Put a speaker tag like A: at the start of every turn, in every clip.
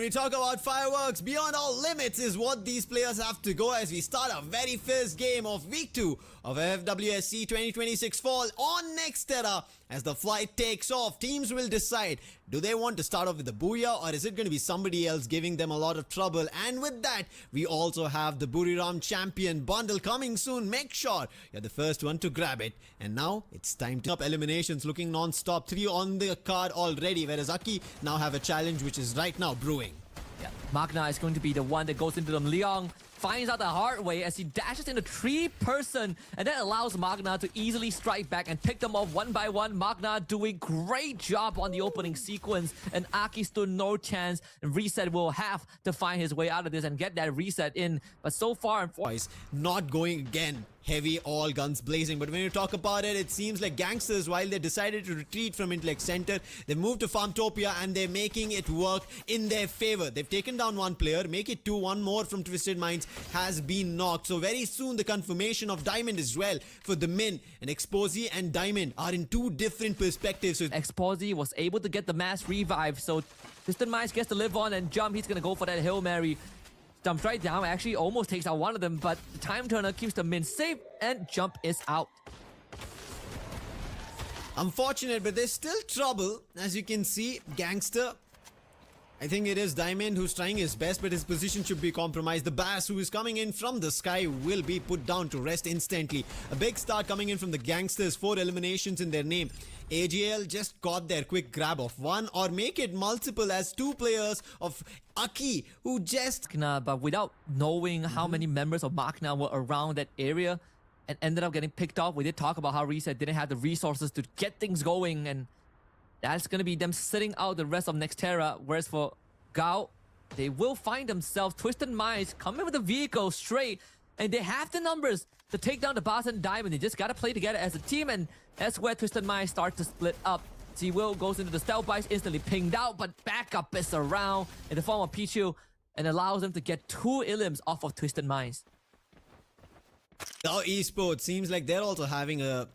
A: we talk about fireworks, beyond all limits is what these players have to go as we start our very first game of week 2 of FFWS 2026 fall on Nextera. As the flight takes off, teams will decide, do they want to start off with the Booyah or is it going to be somebody else giving them a lot of trouble? And with that, we also have the Buriram Champion bundle coming soon. Make sure you're the first one to grab it. And now it's time to up eliminations, looking non-stop. 3 on the card already, whereas Aki now have a challenge which is right now brewing.
B: Yeah, Magna is going to be the one that goes into them. Leong finds out the hard way as he dashes into 3-person, and that allows Magna to easily strike back and pick them off one by one. Magna doing great job on the opening sequence, and Aki stood no chance. And Reset will have to find his way out of this and get that reset in. But so far,
A: not going again. Heavy, all guns blazing. But when you talk about it, it seems like Gangsters, while they decided to retreat from Intellect Center, they moved to Farmtopia and they're making it work in their favor. They've taken down one player, make it 2. One more from Twisted Minds has been knocked. So very soon the confirmation of Diamond as well for the Min. And Exposy and Diamond are in 2 different perspectives. So
B: Exposy was able to get the mass revive, so Twisted Minds gets to live on and jump. He's gonna go for that Hail Mary. Jumps right down, actually almost takes out one of them, but the time turner keeps the Min safe and jump is out.
A: Unfortunate, but there's still trouble. As you can see, Gangster, I think it is Diamond who's trying his best, but his position should be compromised. The Bass, who is coming in from the sky, will be put down to rest instantly. A big start coming in from the Gangsters, 4 eliminations in their name. AGL just got their quick grab of 1, or make it multiple as 2 players of Aki who just...
B: But without knowing how many members of Magna were around that area and ended up getting picked off, we did talk about how Reset didn't have the resources to get things going, and that's going to be them sitting out the rest of Nextera. Whereas for Gao, they will find themselves. Twisted Minds coming with the vehicle straight, and they have the numbers to take down the Bass and Diamond. They just got to play together as a team, and that's where Twisted Minds start to split up. T-Will goes into the stealth bites, instantly pinged out, but backup is around in the form of Pichu and allows them to get 2 Illims off of Twisted Minds.
A: Now esports seems like they're also having a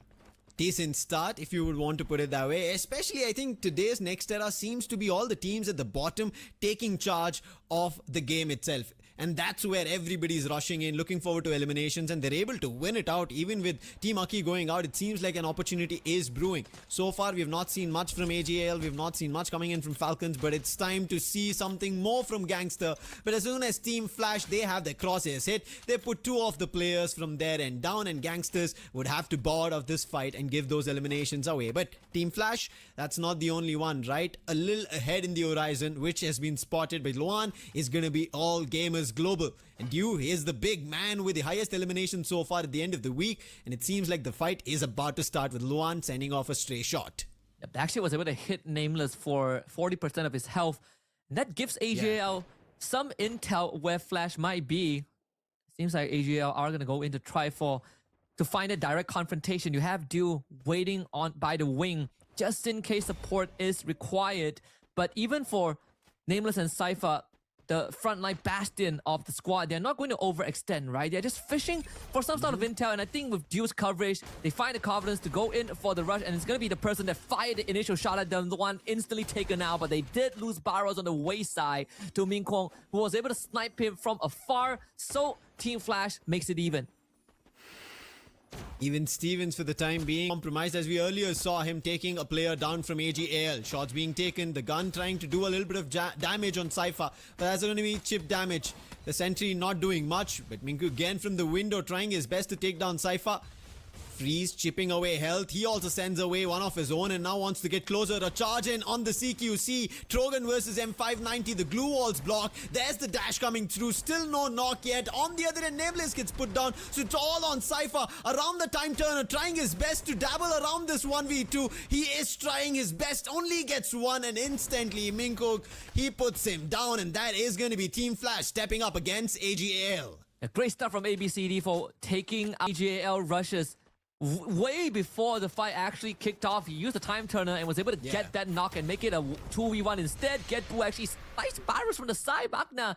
A: decent start, if you would want to put it that way. Especially, I think today's Nextera seems to be all the teams at the bottom taking charge of the game itself. And that's where everybody's rushing in, looking forward to eliminations, and they're able to win it out. Even with Team Aki going out, it seems like an opportunity is brewing. So far, we've not seen much from AGL, we've not seen much coming in from Falcons, but it's time to see something more from Gangster. But as soon as Team Flash, they have their crosshairs hit, they put 2 of the players from their end down, and Gangsters would have to bow out of this fight and give those eliminations away. But Team Flash, that's not the only one, right? A little ahead in the horizon, which has been spotted by Luan, is going to be All Gamers Global. And you is the big man with the highest elimination so far at the end of the week, and it seems like the fight is about to start with Luan sending off a stray shot.
B: Yep, actually was able to hit Nameless for 40% of his health, and that gives AGL some intel where Flash might be. Seems like AGL are going to go into Trifor to find a direct confrontation. You have Dew waiting on by the wing just in case support is required. But even for Nameless and Cypher, the frontline bastion of the squad, they're not going to overextend, right? They're just fishing for some sort of intel, and I think with Dew's coverage, they find the confidence to go in for the rush, and it's going to be the person that fired the initial shot at them, the one instantly taken out, but they did lose Barrows on the wayside to Min Kwong, who was able to snipe him from afar, so Team Flash makes it even.
A: Even Stevens for the time being compromised, as we earlier saw him taking a player down from AGAL. Shots being taken, the gun trying to do a little bit of damage on Cypher, but that's going to be chip damage. The sentry not doing much, but Minku again from the window trying his best to take down Cypher. Freeze chipping away health. He also sends away one of his own and now wants to get closer. A charge in on the CQC. Trogan versus M590. The glue walls block. There's the dash coming through. Still no knock yet. On the other end, Nameless gets put down. So it's all on Cypher. Around the time turner, trying his best to dabble around this 1v2. He is trying his best. Only gets 1, and instantly Minkook, he puts him down, and that is going to be Team Flash stepping up against AGAL.
B: A great start from ABCD for taking AGAL rushes way before the fight actually kicked off. He used the time turner and was able to get that knock and make it a 2v1 instead. Get to actually slice Virus from the side. Magna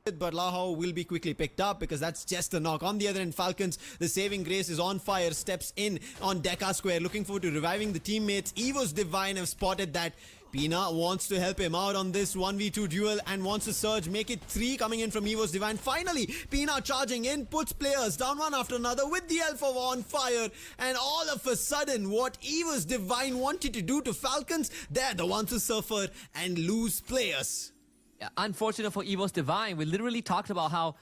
A: But Lahao will be quickly picked up because that's just a knock. On the other end, Falcons, the saving grace is on fire, steps in on Deca Square, looking forward to reviving the teammates. Evo's Divine have spotted that Pina wants to help him out on this 1v2 duel and wants to surge, make it 3 coming in from Evo's Divine. Finally, Pina charging in, puts players down one after another with the Alpha on fire. And all of a sudden, what Evo's Divine wanted to do to Falcons, they're the ones who suffer and lose players.
B: Yeah, unfortunate for Evo's Divine. We literally talked about how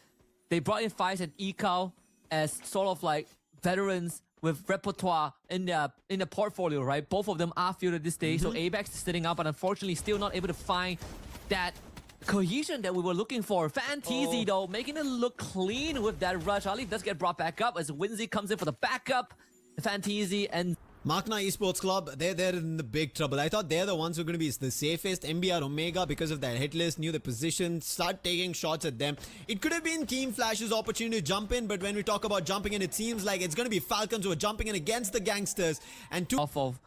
B: they brought in Fies and Ekal as sort of like veterans with repertoire in their portfolio, right? Both of them are fielded this day, so Apex is sitting up, but unfortunately still not able to find that cohesion that we were looking for. Fanteezy though, making it look clean with that rush. Ali does get brought back up as Winzy comes in for the backup. Fanteezy and
A: Makna Esports Club, they're in the big trouble. I thought they're the ones who are going to be the safest. MBR Omega, because of that hit list, knew the position, start taking shots at them. It could have been Team Flash's opportunity to jump in, but when we talk about jumping in, it seems like it's going to be Falcons who are jumping in against the gangsters. And
B: off of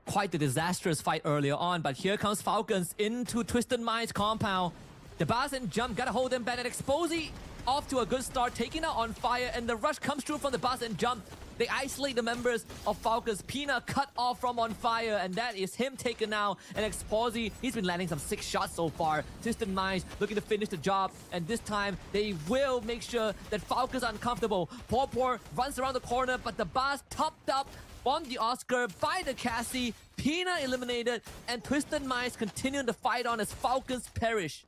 B: quite the disastrous fight earlier on, but here comes Falcons into Twisted Minds compound. The bars and jump, gotta hold them back, and Exposy off to a good start, taking out on fire, and the rush comes through from the bars and jump. They isolate the members of Falcons. Pina cut off from on fire, and that is him taken out. And Exposy, he's been landing some 6 shots so far. Twisted Minds looking to finish the job, and this time they will make sure that Falcons are uncomfortable. Por runs around the corner, but the bars topped up on the Oscar by the Cassie. Pina eliminated, and Twisted Minds continuing to fight on as Falcons perish.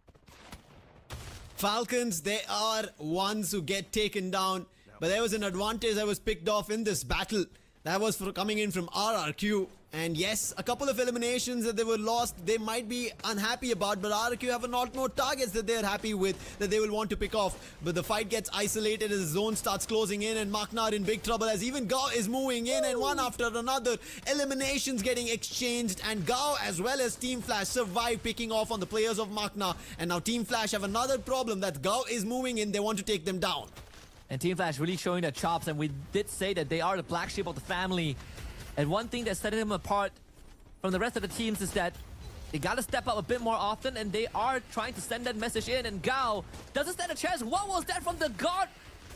A: Falcons, they are ones who get taken down. But there was an advantage that was picked off in this battle. That was for coming in from RRQ. And yes, a couple of eliminations that they were lost, they might be unhappy about. But RRQ have a lot more targets that they're happy with, that they will want to pick off. But the fight gets isolated as the zone starts closing in. And Makna in big trouble as even Gao is moving in. And one after another, eliminations getting exchanged. And Gao as well as Team Flash survive picking off on the players of Makna. And now Team Flash have another problem that Gao is moving in. They want to take them down.
B: And Team Flash really showing their chops, and we did say that they are the black sheep of the family. And one thing that set them apart from the rest of the teams is that they gotta step up a bit more often, and they are trying to send that message in. And Gao doesn't stand a chance. What was that from the guard?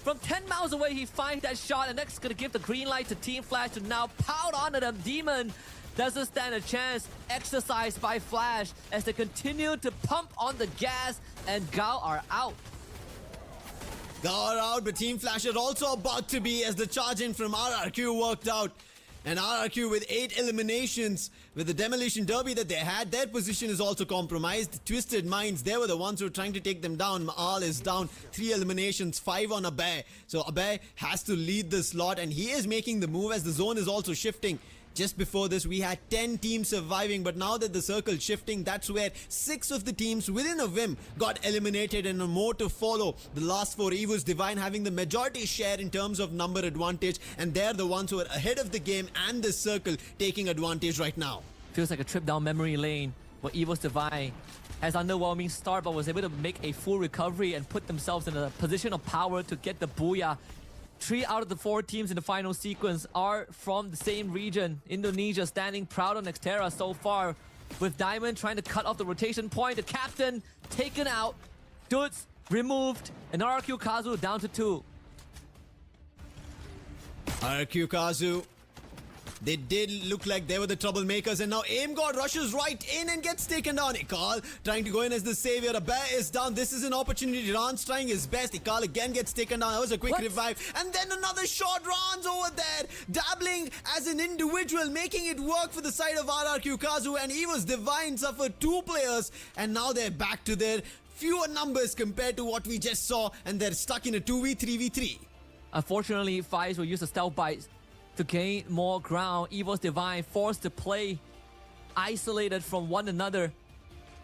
B: From 10 miles away, he finds that shot, and that's gonna give the green light to Team Flash to now pound onto them. Demon doesn't stand a chance. Exercised by Flash as they continue to pump on the gas, and Gao are out.
A: Gao are out, but Team Flash are also about to be as the charge in from RRQ worked out. And RRQ with 8 eliminations, with the Demolition Derby that they had, their position is also compromised. Twisted Minds, they were the ones who were trying to take them down. Maal is down, 3 eliminations, 5 on Abhay. So Abhay has to lead the slot, and he is making the move as the zone is also shifting. Just before this, we had 10 teams surviving, but now that the circle's shifting, that's where 6 of the teams within a whim got eliminated and more to follow. The last 4, Evo's Divine having the majority share in terms of number advantage, and they're the ones who are ahead of the game and the circle taking advantage right now.
B: Feels like a trip down memory lane where Evo's Divine has underwhelming start, but was able to make a full recovery and put themselves in a position of power to get the booyah. 3 out of the 4 teams in the final sequence are from the same region. Indonesia standing proud on Xterra so far, with Diamond trying to cut off the rotation point. The captain taken out, Dudes removed, and RRQ Kazu down to 2.
A: RRQ Kazu, they did look like they were the troublemakers, and now Aim God rushes right in and gets taken down. Ekal trying to go in as the savior. Abhay is down. This is an opportunity. Ran's trying his best. Ekal again gets taken down. That was a quick revive. And then another shot. Ran's over there, dabbling as an individual, making it work for the side of RRQ Kazu. And Evo's Divine suffered 2 players, and now they're back to their fewer numbers compared to what we just saw, and they're stuck in a 2v3v3.
B: Unfortunately, Fies will use the stealth bites to gain more ground. Evo's Divine forced to play isolated from one another.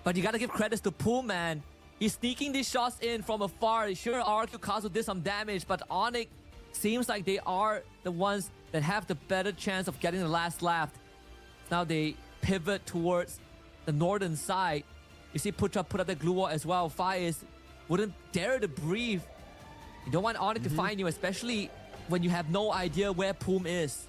B: But you gotta give credits to Pool Man. He's sneaking these shots in from afar. Sure, RQ Kazu did some damage, but Onyx seems like they are the ones that have the better chance of getting the last laugh. Now they pivot towards the northern side. You see Putra put up the glue wall as well. Fies wouldn't dare to breathe. You don't want Onyx to find you, especially when you have no idea where Poom is.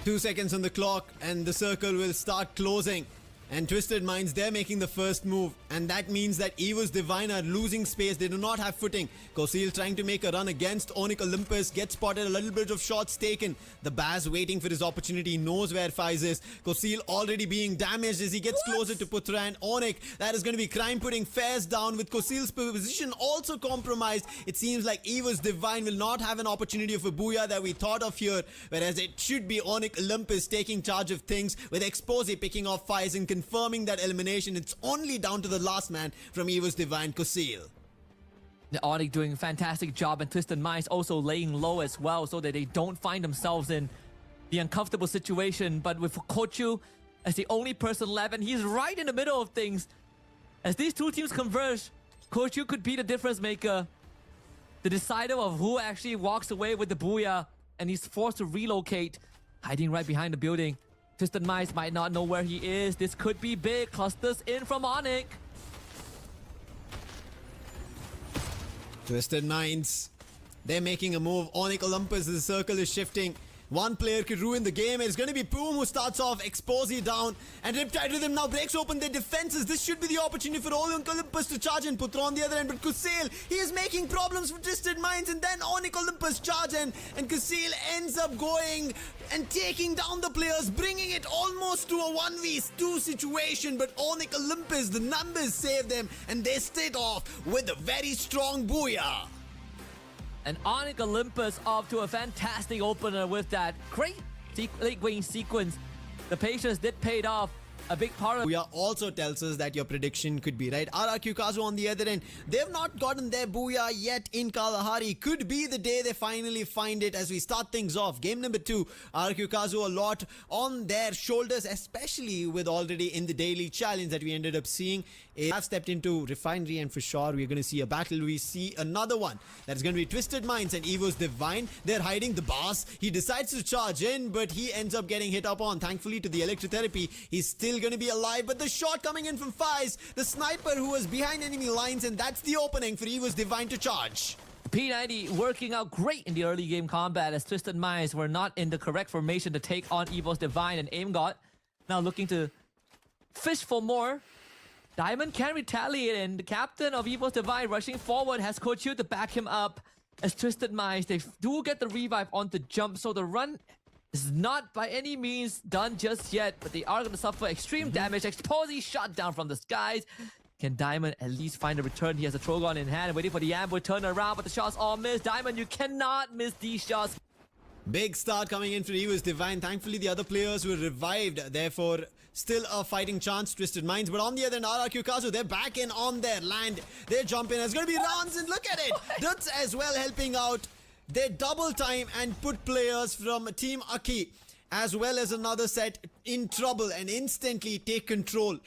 A: 2 seconds on the clock, and the circle will start closing. And Twisted Minds, they're making the first move. And that means that Evo's Divine are losing space. They do not have footing. Kosil trying to make a run against Onyx Olympus. Gets spotted, a little bit of shots taken. The Baz waiting for his opportunity. Knows where Faiz is. Kosil already being damaged as he gets closer to Putra and Onyx. That is going to be crime putting Faiz down with Kosil's position also compromised. It seems like Evo's Divine will not have an opportunity of a booyah that we thought of here. Whereas it should be Onyx Olympus taking charge of things with Expose picking off Faiz and confirming that elimination. It's only down to the last man from Evo's Divine, Kosil.
B: The Onyx doing a fantastic job, and Twisted Minds also laying low as well so that they don't find themselves in the uncomfortable situation. But with Kochu as the only person left, and he's right in the middle of things. As these two teams converge, Kochu could be the difference maker, the decider of who actually walks away with the booyah, and he's forced to relocate, hiding right behind the building. Twisted Minds might not know where he is. This could be big. Clusters in from Onyx.
A: Twisted Minds, they're making a move. Onyx Olympus, the circle is shifting. One player could ruin the game. It's going to be Poom who starts off, Exposy down, and Riptide with him now breaks open their defenses. This should be the opportunity for Olympus to charge in. Putra on the other end, but Kusail, he is making problems for Twisted Minds, and then Onyx Olympus charge in, and Kusail ends up going and taking down the players, bringing it almost to a 1v2 situation, but Onyx Olympus, the numbers save them, and they stayed off with a very strong booyah.
B: And Onyx Olympus off to a fantastic opener with that great late game sequence. The patience did pay off. A big part of
A: Booyah also tells us that your prediction could be right. RRQ Kazu on the other end, they've not gotten their booyah yet in Kalahari. Could be the day they finally find it as we start things off. Game number 2, RRQ Kazu a lot on their shoulders, especially with already in the daily challenge that we ended up seeing. They have stepped into Refinery, and for sure we're going to see a battle. We see another one that's going to be Twisted Minds and Evo's Divine. They're hiding the boss. He decides to charge in, but he ends up getting hit up on. Thankfully to the electrotherapy, he's still going to be alive, but the shot coming in from Faiz, the sniper who was behind enemy lines, and that's the opening for Evo's Divine to charge.
B: P90 working out great in the early game combat as Twisted Minds were not in the correct formation to take on Evo's Divine, and AimGod now looking to fish for more. Diamond can retaliate, and the captain of Evo's Divine rushing forward has Kochu to back him up as Twisted Minds. They do get the revive on the jump, so the run is not by any means done just yet, but they are going to suffer extreme damage. Exposy shot down from the skies. Can Diamond at least find a return? He has a Trogon in hand, waiting for the ambush turn around, but the shots all missed. Diamond, you cannot miss these shots.
A: Big start coming in for Evo's Divine. Thankfully, the other players were revived. Therefore, still a fighting chance, Twisted Minds. But on the other end, RRQ Kazu, they're back in on their land. They jump in. It's going to be rounds, and look at it. Duts as well helping out. They double time and put players from Team Aki as well as another set in trouble and instantly take control.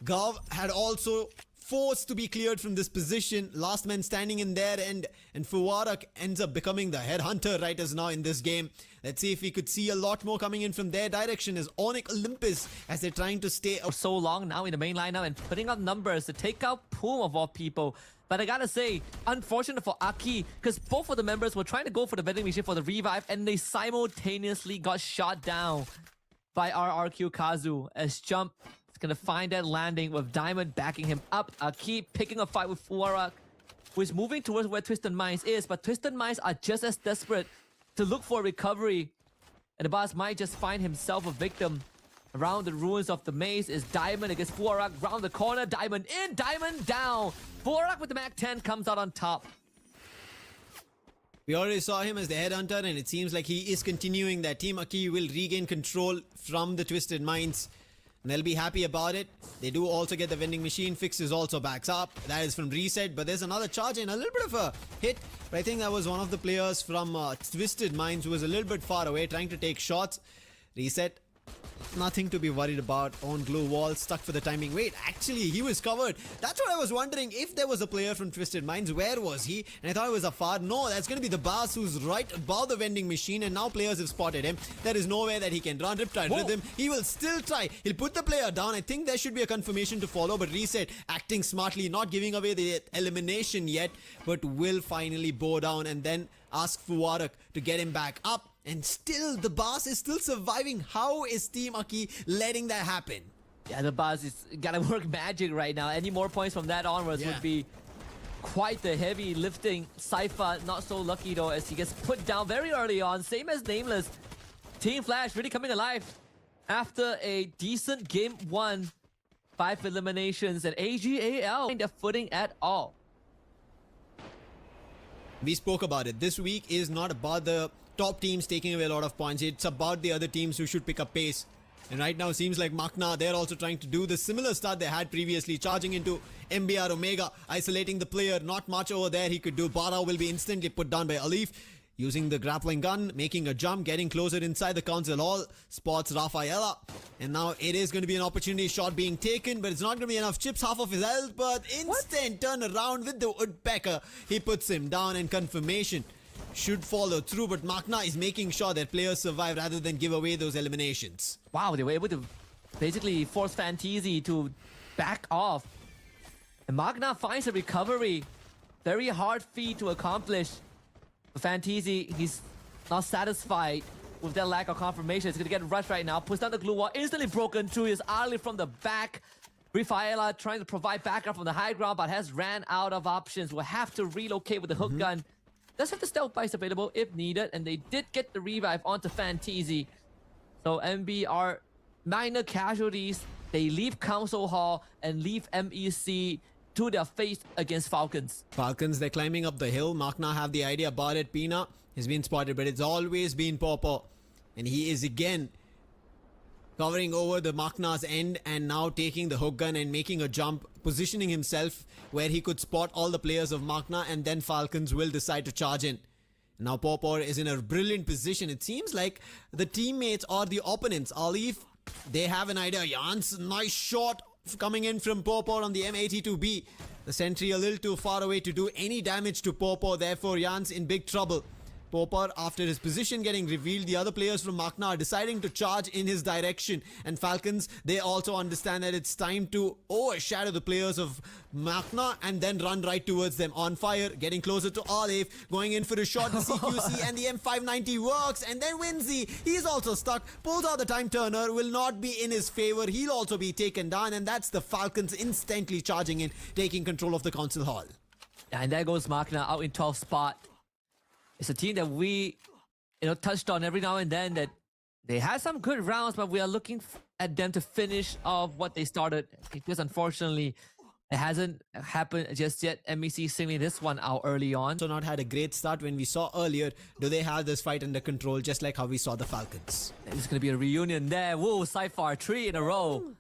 A: Gav had also forced to be cleared from this position. Last man standing in their end, and Fuwarak ends up becoming the headhunter right as now in this game. Let's see if we could see a lot more coming in from their direction as Onyx Olympus as they're trying to stay
B: For so long now in the main lineup and putting up numbers to take out Poom of all people. But I gotta say, unfortunate for Aki, because both of the members were trying to go for the vending machine for the revive, and they simultaneously got shot down by RRQ Kazu as Jump is gonna find that landing with Diamond backing him up. Aki picking a fight with Fuwarak, who is moving towards where Twisted Minds is, but Twisted Minds are just as desperate to look for recovery, and the boss might just find himself a victim. Around the ruins of the maze is Diamond against Fuwarak. Round the corner, Diamond in, Diamond down. Fuwarak with the Mac 10 comes out on top.
A: We already saw him as the headhunter, and it seems like he is continuing that. Team Aki will regain control from the Twisted Minds, and they'll be happy about it. They do also get the vending machine. Fixes also backs up. That is from Reset, but there's another charge and a little bit of a hit. But I think that was one of the players from Twisted Minds who was a little bit far away trying to take shots. Reset. Nothing to be worried about. On glue wall, stuck for the timing. Wait, actually, he was covered. That's what I was wondering. If there was a player from Twisted Minds, where was he? And I thought it was Afar. No, that's going to be the boss who's right above the vending machine, and now players have spotted him. There is no way that he can run. Riptide with him. He will still try. He'll put the player down. I think there should be a confirmation to follow, but Reset acting smartly, not giving away the elimination yet, but will finally bow down and then ask Fuwarak to get him back up. And still, the boss is still surviving. How is Team Aki letting that happen?
B: Yeah, the buzz is gotta work magic right now. Any more points from that onwards would be quite the heavy lifting. Cypher not so lucky though, as he gets put down very early on. Same as Nameless. Team Flash really coming alive after a decent game 1. 5 eliminations, and AGAL find their footing at all.
A: We spoke about it. This week is not about the top teams taking away a lot of points. It's about the other teams who should pick up pace. And right now, it seems like Makna, they're also trying to do the similar start they had previously, charging into MBR Omega, isolating the player. Not much over there he could do. Bara will be instantly put down by Alif, using the grappling gun, making a jump, getting closer inside the council hall, spots Rafaela. And now it is going to be an opportunity shot being taken, but it's not going to be enough chips, half of his health, but instant turn around with the woodpecker. He puts him down, and confirmation should follow through, but Makna is making sure that players survive rather than give away those eliminations.
B: Wow, they were able to basically force Fantasy to back off. And Magna finds a recovery. Very hard feat to accomplish. Fantasy, he's not satisfied with that lack of confirmation. He's gonna get rushed right now. Puts down the glue wall, instantly broken through his Ali from the back. Rafaela trying to provide backup from the high ground, but has ran out of options. Will have to relocate with the hook gun. Does have the stealth bites available if needed, and they did get the revive onto Fantasy. So MB are minor casualties. They leave Council Hall and leave MEC to their fate against Falcons.
A: Falcons, they're climbing up the hill. Makna have the idea about it. Pina has been spotted, but it's always been Popo. And he is again covering over the Makna's end and now taking the hook gun and making a jump, positioning himself where he could spot all the players of Makna, and then Falcons will decide to charge in. Now Popo is in a brilliant position. It seems like the teammates or the opponents, Alif, they have an idea. Jans, nice shot coming in from Popo on the M82B. The sentry a little too far away to do any damage to Popo. Therefore, Jans in big trouble. Popo, after his position getting revealed, the other players from Makna are deciding to charge in his direction. And Falcons, they also understand that it's time to overshadow the players of Makna and then run right towards them. On fire, getting closer to Alif, going in for a shot. The CQC and the M590 works. And then Winzy, he's also stuck. Pulls out the time turner, will not be in his favor. He'll also be taken down. And that's the Falcons instantly charging in, taking control of the council hall.
B: And there goes Makna out in 12th spot. It's a team that we, touched on every now and then, that they had some good rounds, but we are looking at them to finish off what they started. Because unfortunately, it hasn't happened just yet. MEC singling this one out early on.
A: So not had a great start when we saw earlier. Do they have this fight under control, just like how we saw the Falcons?
B: There's going to be a reunion there. Whoa, Cypher, 3 in a row.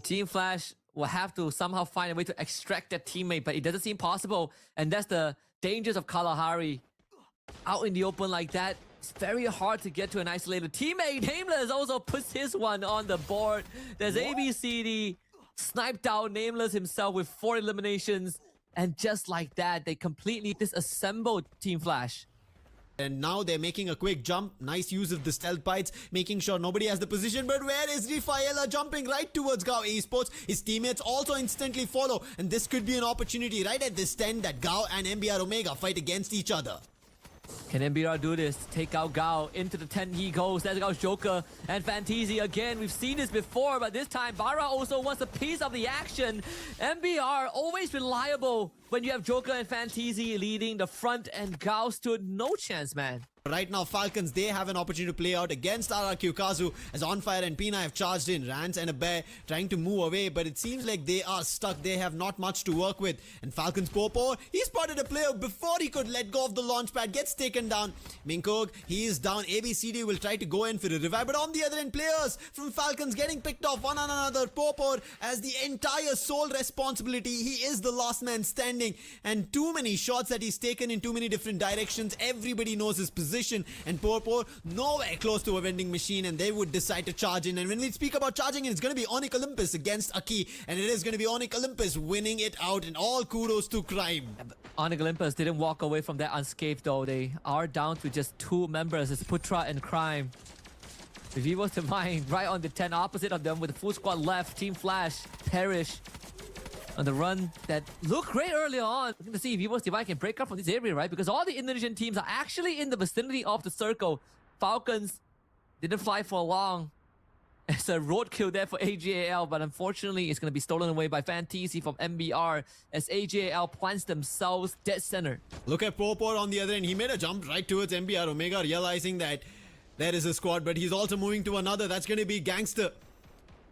B: Team Flash will have to somehow find a way to extract their teammate, but it doesn't seem possible. And that's the dangers of Kalahari. Out in the open like that, it's very hard to get to an isolated teammate. Nameless also puts his one on the board. There's ABCD sniped out Nameless himself with 4 eliminations. And just like that, they completely disassembled Team Flash.
A: And now they're making a quick jump. Nice use of the stealth bites, making sure nobody has the position. But where is Rafaela jumping right towards Gao Esports? His teammates also instantly follow. And this could be an opportunity right at this 10 that Gao and MBR Omega fight against each other.
B: Can MBR do this? Take out Gao. Into the 10 he goes. There's Gao's Joker and Fantasy again. We've seen this before, but this time Bara also wants a piece of the action. MBR always reliable when you have Joker and Fantasy leading the front, and Gao stood no chance, man.
A: Right now, Falcons, they have an opportunity to play out against RRQ Kazu as On Fire and Pina have charged in. Rance and a Bear trying to move away, but it seems like they are stuck. They have not much to work with. And Falcons Popo, he spotted a player before he could let go of the launch pad. Gets taken down. Minkog, he is down. ABCD will try to go in for a revive, but on the other end, players from Falcons getting picked off one on another. Popo as the entire sole responsibility. He is the last man standing. And too many shots that he's taken in too many different directions. Everybody knows his position. And Popo nowhere close to a vending machine, and they would decide to charge in. And when we speak about charging in, it's going to be Onyx Olympus against Aki, and it is going to be Onyx Olympus winning it out, and all kudos to Crime.
B: Onyx Olympus didn't walk away from that unscathed though. They are down to just 2 members. It's Putra and Crime. The Vivo's Divine right on the 10 opposite of them with the full squad left. Team Flash perish on the run that looked great early on. Looking to see if Vivo's Divine can break up from this area, right? Because all the Indonesian teams are actually in the vicinity of the circle. Falcons didn't fly for long. It's a roadkill there for AJAL, but unfortunately it's going to be stolen away by Fantasy from MBR as AJAL plants themselves dead center.
A: Look at Popor on the other end. He made a jump right towards MBR Omega, realizing that there is a squad, but he's also moving to another. That's going to be Gangster.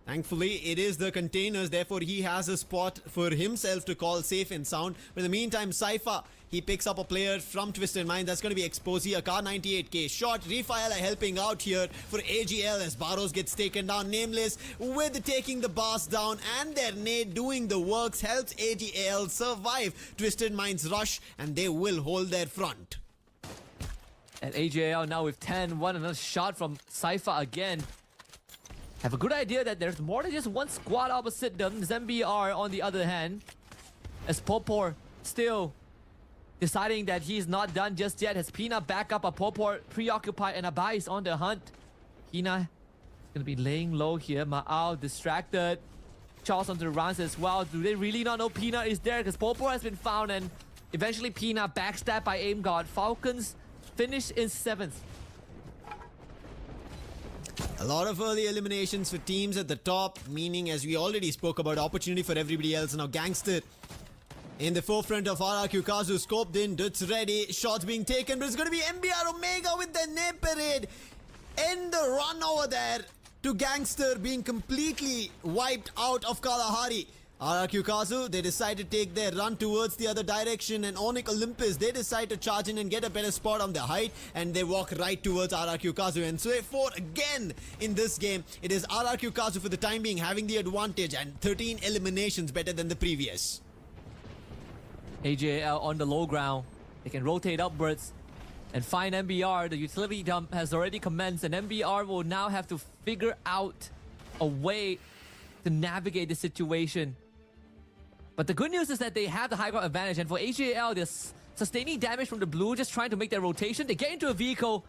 A: Thankfully, it is the containers. Therefore, he has a spot for himself to call safe and sound. But in the meantime, Cypher, he picks up a player from Twisted Mind. That's going to be Exposi, a Car 98k shot. Refael are helping out here for AGL as Barros gets taken down. Nameless with taking the bars down, and their nade doing the works helps AGL survive Twisted Mind's rush, and they will hold their front.
B: And AJL now with 10-1, another shot from Cypher again. Have a good idea that there's more than just one squad opposite them. MBR on the other hand, as Popor still deciding that he's not done just yet. Has Pina back up, a Popor preoccupied, and Abai is on the hunt. Pina is going to be laying low here. Ma'ao distracted. Charles on the runs as well. Do they really not know Pina is there? Because Popor has been found, and eventually Pina backstabbed by Aim God. Falcons finish in 7th.
A: A lot of early eliminations for teams at the top, meaning, as we already spoke about, opportunity for everybody else. Now Gangster in the forefront of RRQ. Kazu scoped in, Duts ready, shots being taken, but it's going to be MBR Omega with the nade parade. End the run over there to Gangster being completely wiped out of Kalahari. RRQ Kazu, they decide to take their run towards the other direction, and Onyx Olympus, they decide to charge in and get a better spot on the height, and they walk right towards RRQ Kazu. And so for again in this game, it is RRQ Kazu for the time being having the advantage, and 13 eliminations better than the previous.
B: AJL on the low ground. They can rotate upwards and find MBR. The utility dump has already commenced, and MBR will now have to figure out a way to navigate the situation. But the good news is that they have the high ground advantage, and for AJL, they're sustaining damage from the blue, just trying to make their rotation. They get into a vehicle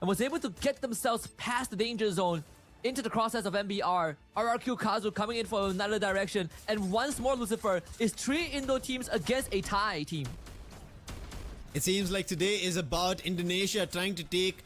B: and was able to get themselves past the danger zone into the crosshairs of MBR. RRQ Kazu coming in for another direction, and once more Lucifer is 3 Indo teams against a Thai team.
A: It seems like today is about Indonesia trying to take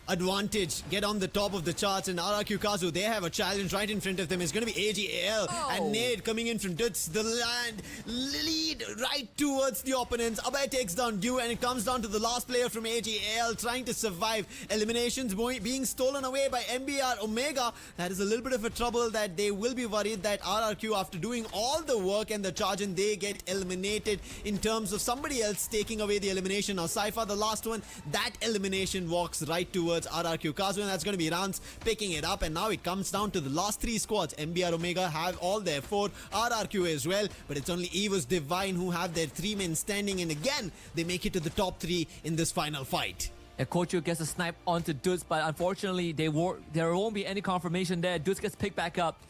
A: advantage, get on the top of the charts, and RRQ Kazu, they have a challenge right in front of them. It's going to be AGL and Nade coming in from Duts. The land lead right towards the opponents. Abai takes down Dew, and it comes down to the last player from AGL trying to survive. Eliminations being stolen away by MBR Omega. That is a little bit of a trouble that they will be worried that RRQ, after doing all the work and the charge, and they get eliminated in terms of somebody else taking away the elimination. Now Cypher, the last one, that elimination walks right towards RRQ Kazu, and that's going to be Rans picking it up. And now it comes down to the last 3 squads. MBR Omega have all their 4, RRQ as well, but it's only Evo's Divine who have their 3 men standing, and again they make it to the top 3 in this final fight.
B: Kochu gets a snipe onto Dudes, but unfortunately there won't be any confirmation there. Dudes gets picked back up.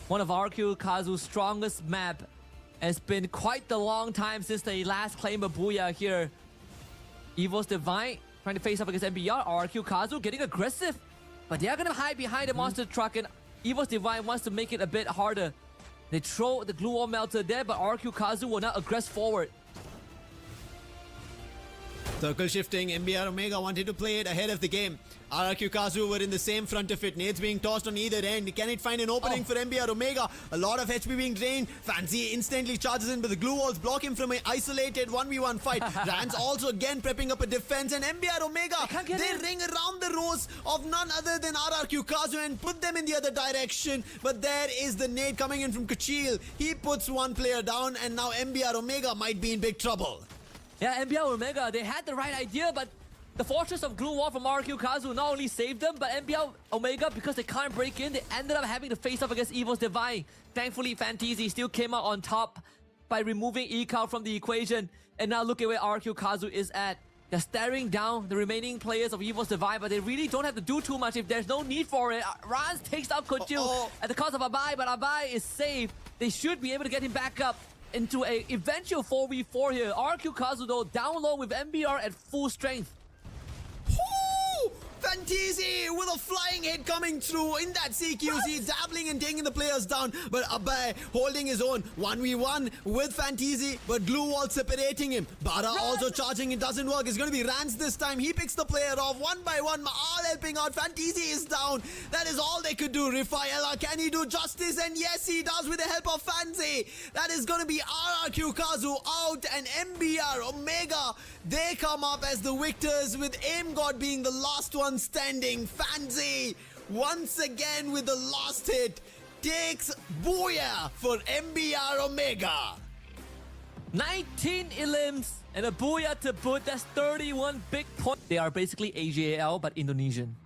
B: One of RRQ Kazu's strongest map. It's been quite the long time since they last claimed a booyah here. Evo's Divine trying to face up against MBR. RRQ Kazu getting aggressive, but they are going to hide behind the monster truck, and Evo's Divine wants to make it a bit harder. They throw the glue wall melter there, but RRQ Kazu will not aggress forward.
A: Circle shifting, MBR Omega wanted to play it ahead of the game. RRQ Kazu were in the same front of it. Nades being tossed on either end. Can it find an opening for MBR Omega? A lot of HP being drained. Fancy instantly charges in, but the glue walls block him from an isolated 1v1 fight. Rans also again prepping up a defense, and MBR Omega, they ring around the rows of none other than RRQ Kazu and put them in the other direction. But there is the nade coming in from Kachil. He puts one player down, and now MBR Omega might be in big trouble.
B: Yeah, MBR Omega, they had the right idea, but the fortress of glue wall from RRQ Kazu not only saved them, but MBR Omega, because they can't break in, they ended up having to face up against Evo's Divine. Thankfully, Fantasy still came out on top by removing Ekal from the equation. And now look at where RRQ Kazu is at. They're staring down the remaining players of Evo's Divine, but they really don't have to do too much if there's no need for it. Rans takes out Koju at the cost of Abai, but Abai is safe. They should be able to get him back up into a eventual 4v4 here. RRQ Kazu though down low with MBR at full strength.
A: Ooh, Fantisi with a flying hit coming through in that CQC, dabbling and taking the players down. But Abhay holding his own 1v1 with Fantisi, but glue wall separating him. Bara also charging, it doesn't work. It's going to be Rance this time. He picks the player off one by one. Maal helping out. Fantisi is down. That is all they could do. Rafaela, can he do justice? And yes, he does with the help of Fanzi. That is going to be RRQ Kazu out, and MBR Omega, they come up as the victors with Aim God being the last one standing. Fanzi once again with the last hit takes booyah for MBR Omega.
B: 19 elims and a booyah to boot. That's 31 big points. They are basically AJL but Indonesian.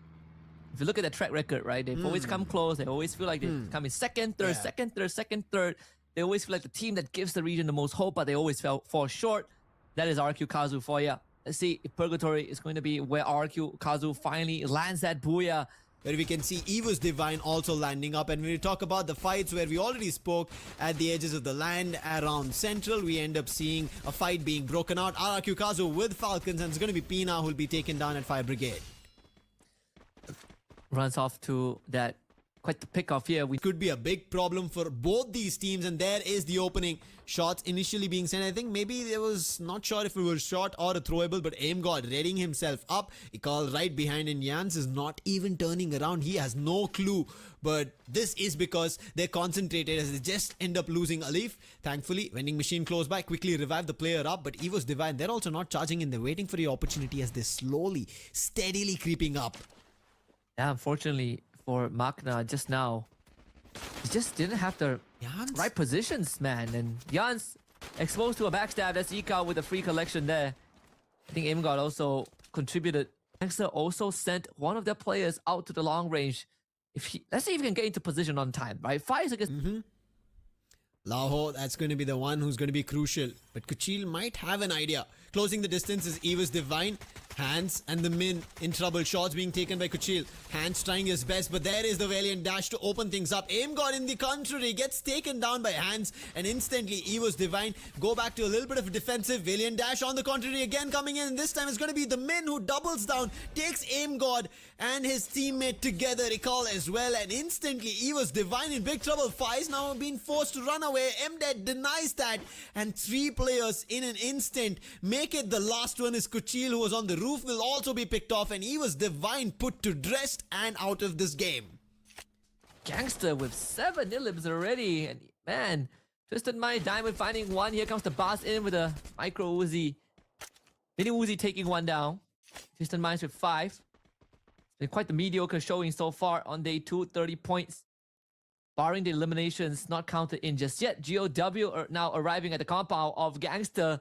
B: If you look at their track record, right, they've always come close. They always feel like they come in second, third, second, third, second, third. They always feel like the team that gives the region the most hope, but they always fall short. That is RQ Kazu for you. Let's see if Purgatory is going to be where RQ Kazu finally lands that booyah.
A: Where we can see Evo's Divine also landing up. And when we talk about the fights where we already spoke at the edges of the land around Central, we end up seeing a fight being broken out. RRQ Kazu with Falcons, and it's going to be Pina who will be taken down at Fire Brigade.
B: Runs off to that, quite the pick off here. We
A: could be a big problem for both these teams, and there is the opening shots initially being sent. I think maybe there was, not sure if it was shot or a throwable, but Aim God readying himself up. Ikal right behind, and Jans is not even turning around. He has no clue, but this is because they're concentrated as they just end up losing Alif. Thankfully, vending machine close by, quickly revive the player up, but Evo's Divine, they're also not charging in. They're waiting for the opportunity as they're slowly, steadily creeping up.
B: Yeah, unfortunately for Magna just now, he just didn't have the right positions, man. And Jans exposed to a backstab. That's Ika with a free collection there. I think Aim God also contributed. Gangster also sent one of their players out to the long range. Let's see if he can get into position on time, right? 5 seconds.
A: Laho, that's going to be the one who's going to be crucial. But Kuchil might have an idea. Closing the distance is Eva's Divine. Hands and the Min in trouble. Shots being taken by Kuchil. Hands trying his best, but there is the Valiant dash to open things up. Aim God in the contrary gets taken down by Hands, and instantly Evo's Divine go back to a little bit of a defensive. Valiant dash on the contrary again coming in, and this time it's going to be the Min who doubles down, takes Aim God and his teammate together, Recall as well, and instantly Evo's Divine in big trouble. Faiz now being forced to run away. MDED denies that, and 3 players in an instant make it. The last one is Kuchil, who was on the roof, will also be picked off, and Evo's Divine put to rest and out of this game.
B: Gangster with 7 elims already, and man, Twisted Mind Diamond finding one. Here comes the boss in with a micro Uzi. Mini Uzi taking one down. Twisted Minds with 5. It's been quite the mediocre showing so far on day 2, 30 points. Barring the eliminations not counted in just yet. GOW are now arriving at the compound of Gangster.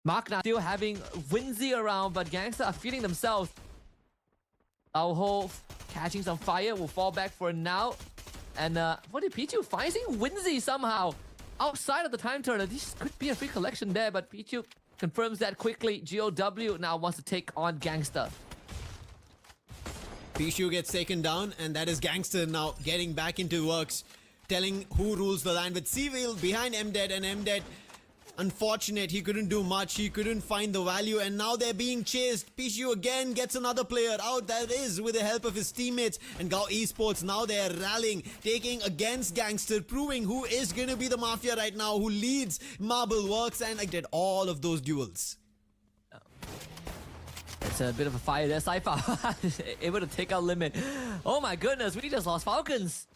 B: Magna still having Winzy around, but Gangster are feeding themselves. Aoho catching some fire, will fall back for now. And what did Pichu finding Winzy somehow outside of the time turner? This could be a free collection there, but Pichu confirms that quickly. GOW now wants to take on Gangster.
A: Pichu gets taken down, and that is Gangster now getting back into works, telling who rules the land with Civil behind MDED, and MDED, unfortunate, he couldn't do much. He couldn't find the value, and now they're being chased. Pichu again gets another player out. That is with the help of his teammates. And Gao Esports, now they're rallying, taking against Gangster, proving who is going to be the Mafia right now, who leads Marble Works, and I did all of those duels.
B: It's a bit of a fire there. Cypher able to take out Limit. Oh my goodness, we just lost Falcons.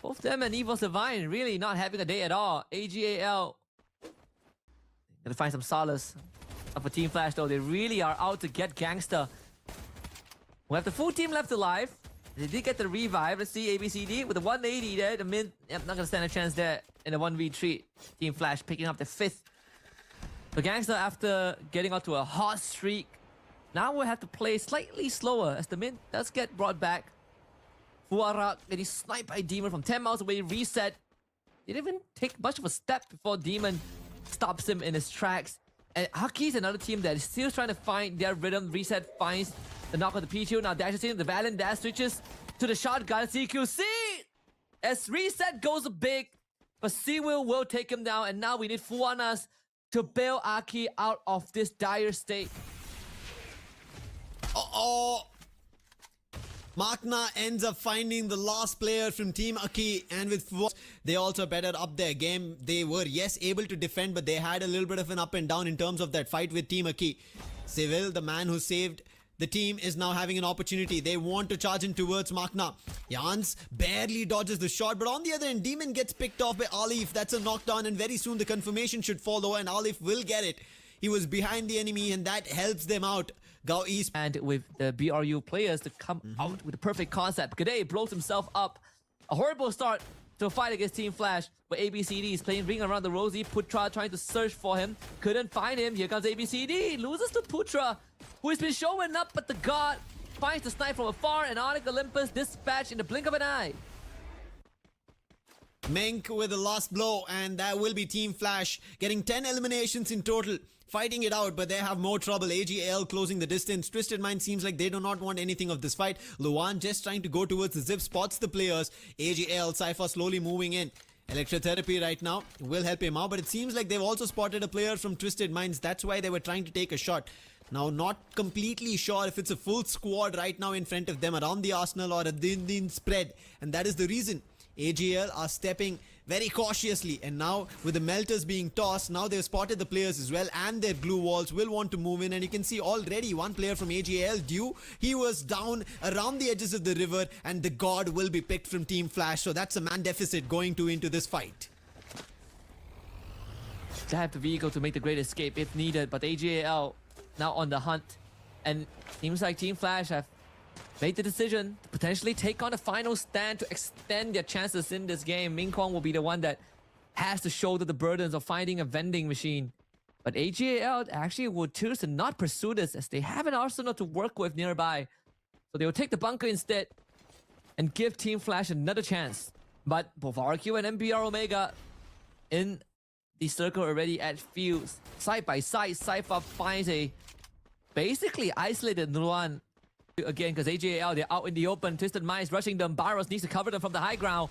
B: Both them and Evo's Divine really not having a day at all. AGAL gotta find some solace of a Team Flash though. They really are out to get Gangster. We have the full team left alive. They did get the revive. Let's see ABCD with the 180 there. The mid, yep, not gonna stand a chance there in a 1v3. Team Flash picking up the 5th. So Gangster, after getting out to a hot streak, now we'll have to play slightly slower as the mid does get brought back. Fuarak getting sniped by Demon from 10 miles away. Reset. Didn't even take much of a step before Demon stops him in his tracks. And Haki's another team that is still trying to find their rhythm. Reset finds the knock on the Pichu. Now dashes in. The Valiant dash switches to the shotgun. CQC! As Reset goes big, but Seawill will take him down. And now we need Fuanas to bail Aki out of this dire state.
A: Uh-oh! Makna ends up finding the last player from Team Aki, and with they also better up their game. They were, yes, able to defend, but they had a little bit of an up and down in terms of that fight with Team Aki. Civil, the man who saved the team, is now having an opportunity. They want to charge in towards Makna. Jans barely dodges the shot, but on the other end, Demon gets picked off by Alif. That's a knockdown, and very soon the confirmation should follow, and Alif will get it. He was behind the enemy, and that helps them out. Gao East.
B: And with the BRU players to come out with the perfect concept. G'day blows himself up. A horrible start to a fight against Team Flash, but ABCD is playing ring around the rosy. Putra trying to search for him. Couldn't find him. Here comes ABCD. Loses to Putra, who has been showing up, but the god finds the snipe from afar, and Onyx Olympus dispatched in the blink of an eye.
A: Menk with the last blow, and that will be Team Flash getting 10 eliminations in total. Fighting it out, but they have more trouble. AGL closing the distance. Twisted Mind seems like they do not want anything of this fight. Luan just trying to go towards the zip, spots the players. AGL, Cypher slowly moving in. Electrotherapy right now will help him out, but it seems like they've also spotted a player from Twisted Minds. That's why they were trying to take a shot. Now, not completely sure if it's a full squad right now in front of them around the arsenal or a thin spread, and that is the reason AGL are stepping very cautiously. And now with the melters being tossed, now they've spotted the players as well, and their glue walls will want to move in. And you can see already one player from AGL, Dew, he was down around the edges of the river, and the god will be picked from Team Flash. So that's a man deficit going into this fight.
B: They have the vehicle to make the great escape if needed, but AGL now on the hunt, and seems like Team Flash have made the decision to potentially take on a final stand to extend their chances in this game. Ming Kong will be the one that has to shoulder the burdens of finding a vending machine. But AGL actually would choose to not pursue this, as they have an arsenal to work with nearby. So they will take the bunker instead and give Team Flash another chance. But both RQ and MBR Omega in the circle already at fields. Side by side, Cypher finds a basically isolated Nuan again, because AGL, they're out in the open. Twisted Minds rushing them. Barros needs to cover them from the high ground,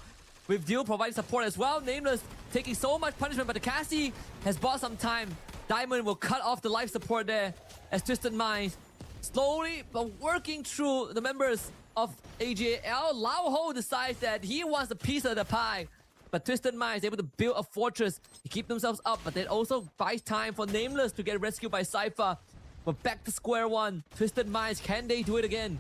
B: with Deal providing support as well. Nameless taking so much punishment, but the Cassie has bought some time. Diamond will cut off the life support there, as Twisted Minds slowly but working through the members of AGL. Lao Ho decides that he wants a piece of the pie, but Twisted Minds able to build a fortress to keep themselves up, but then also buys time for Nameless to get rescued by Cypher. We're back to square one. Twisted Minds, can they do it again?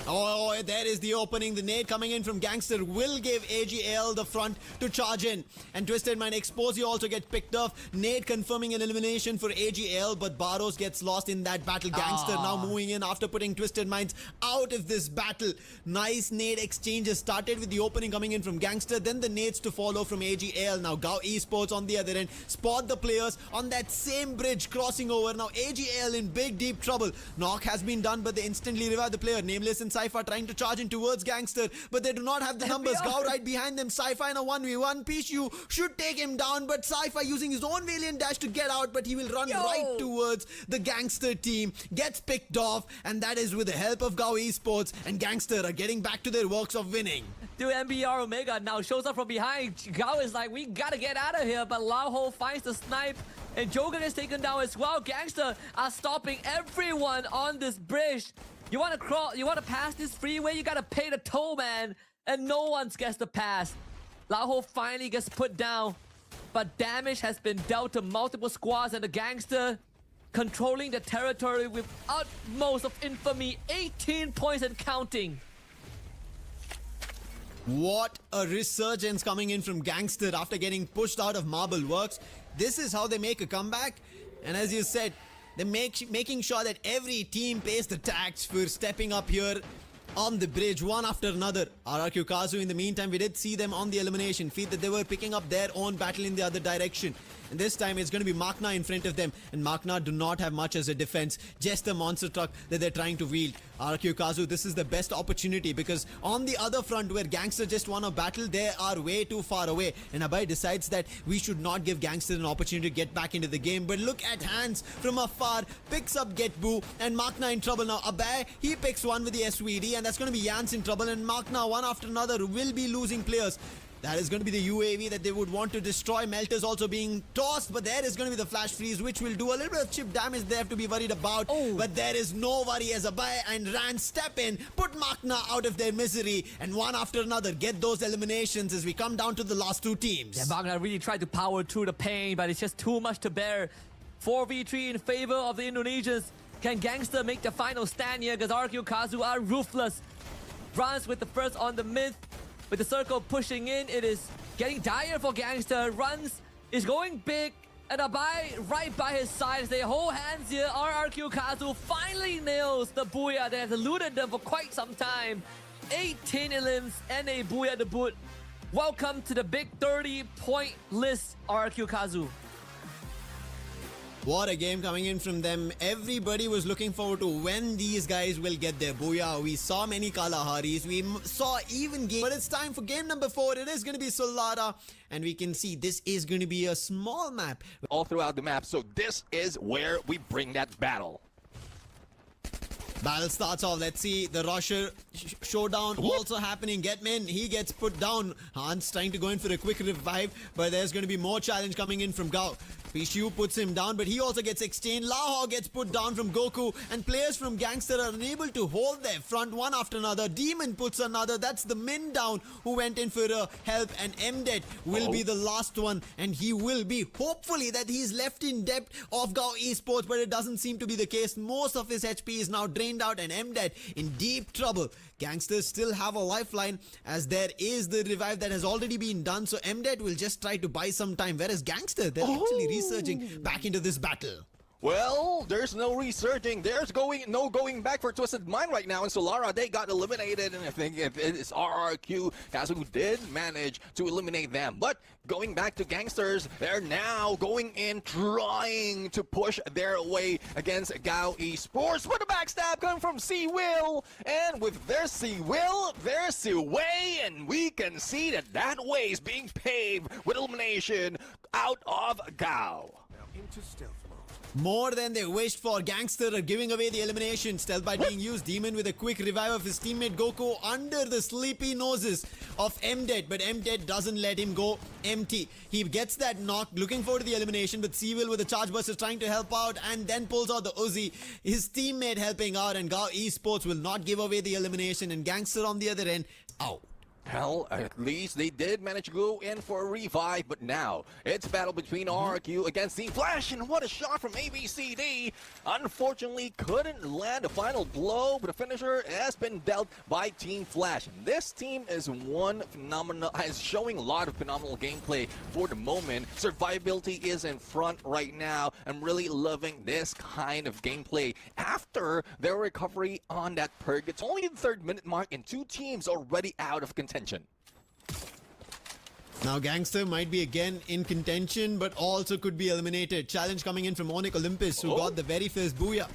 A: Oh, there is the opening. The nade coming in from Gangster will give AGL the front to charge in. And Twisted Mind Exposure also gets picked off. Nade confirming an elimination for AGL, but Barros gets lost in that battle. Gangster now moving in after putting Twisted Minds out of this battle. Nice nade exchanges started with the opening coming in from Gangster, then the nades to follow from AGL. Now Gao Esports on the other end spot the players on that same bridge crossing over. Now AGL in big deep trouble. Knock has been done, but they instantly revive the player. Nameless and Cypher trying to charge in towards Gangster, but they do not have the numbers. Gao right behind them. Cypher in a 1v1. Pichu should take him down, but Cypher using his own Valiant Dash to get out, but he will run right towards the Gangster team. Gets picked off, and that is with the help of Gao Esports, and Gangster are getting back to their works of winning.
B: Dude, MBR Omega now shows up from behind. Gao is like, we gotta get out of here, but Lao Ho finds the snipe, and Jogan is taken down as well. Gangster are stopping everyone on this bridge. You want to crawl, you want to pass this freeway, you gotta pay the toll, man. And no one gets the pass. Lao Ho finally gets put down, but damage has been dealt to multiple squads, and the Gangster controlling the territory with utmost of infamy. 18 points and counting.
A: What a resurgence coming in from Gangster after getting pushed out of Marble Works. This is how they make a comeback. And as you said, they're making sure that every team pays the tax for stepping up here on the bridge one after another. RRQ Kazu, in the meantime, we did see them on the elimination feed that they were picking up their own battle in the other direction. And this time it's going to be Makna in front of them. And Makna do not have much as a defense. Just a monster truck that they're trying to wield. RRQ Kazu, this is the best opportunity, because on the other front where Gangster just won a battle, they are way too far away. And Abai decides that we should not give Gangster an opportunity to get back into the game. But look at Hans from afar. Picks up Get Boo, and Makna in trouble now. Abai, he picks one with the SVD, and that's going to be Jans in trouble. And Makna, one after another, will be losing players. That is going to be the UAV that they would want to destroy. Melter's also being tossed, but there is going to be the flash freeze, which will do a little bit of chip damage they have to be worried about. But there is no worry as Abai and Rand step in, put Makna out of their misery, and one after another get those eliminations as we come down to the last two teams.
B: Yeah, Magna really tried to power through the pain, but it's just too much to bear. 4v3 in favor of the Indonesians. Can Gangster make the final stand here? Because RQ Kazu are ruthless. Runs with the first on the mid. With the circle pushing in, it is getting dire for Gangster. Runs is going big. And Abai right by his side as they hold hands here. RRQ Kazu finally nails the Booyah that has eluded them for quite some time. 18 elims and a Booyah to boot. Welcome to the big 30-point list, RRQ Kazu.
A: What a game coming in from them. Everybody was looking forward to when these guys will get their booyah. We saw many Kalaharis. We saw even game. But it's time for game number 4. It is going to be Solara. And we can see this is going to be a small map.
C: All throughout the map. So this is where we bring that battle.
A: Battle starts off. Let's see the Rusher showdown also happening. Getman, he gets put down. Hans trying to go in for a quick revive, but there's going to be more challenge coming in from Gao. Pishu puts him down, but he also gets exchanged. Laho gets put down from Goku, and players from Gangster are unable to hold their front one after another. Demon puts another. That's the Min down who went in for a help, and Mdet will be the last one, and he will be hopefully that he's left in debt of Gao Esports, but it doesn't seem to be the case. Most of his HP is now drained out, and Mdet in deep trouble. Gangsters still have a lifeline as there is the revive that has already been done, so Mdet will just try to buy some time, whereas Gangster, they're actually resurging back into this battle.
C: Well, there's no resurging. There's no going back for Twisted Mind right now. And Solara, they got eliminated. And I think it's RRQ Kazu who did manage to eliminate them. But going back to Gangsters, they're now going in trying to push their way against Gao Esports. With a backstab coming from C-Will. And with their C-Will, there's C-Way. And we can see that that way is being paved with elimination out of Gao.
D: Into stealth mode.
A: More than they wished for. Gangster are giving away the elimination. Stealth bite being used. Demon with a quick revive of his teammate Goku under the sleepy noses of Mdet, but Mdet doesn't let him go empty. He gets that knock, looking forward to the elimination, but Seville with the charge burst is trying to help out and then pulls out the Uzi. His teammate helping out, and Gao Esports will not give away the elimination, and Gangster on the other end out.
C: Well, at least they did manage to go in for a revive, but now it's battle between RQ against Team Flash, and what a shot from ABCD. Unfortunately, couldn't land a final blow, but the finisher has been dealt by Team Flash. This team is showing a lot of phenomenal gameplay for the moment. Survivability is in front right now. I'm really loving this kind of gameplay after their recovery on that purge. It's only the 3rd minute mark, and 2 teams already out of contention.
A: Now Gangster might be again in contention, but also could be eliminated. Challenge coming in from Onyx Olympus, who got the very first booyah.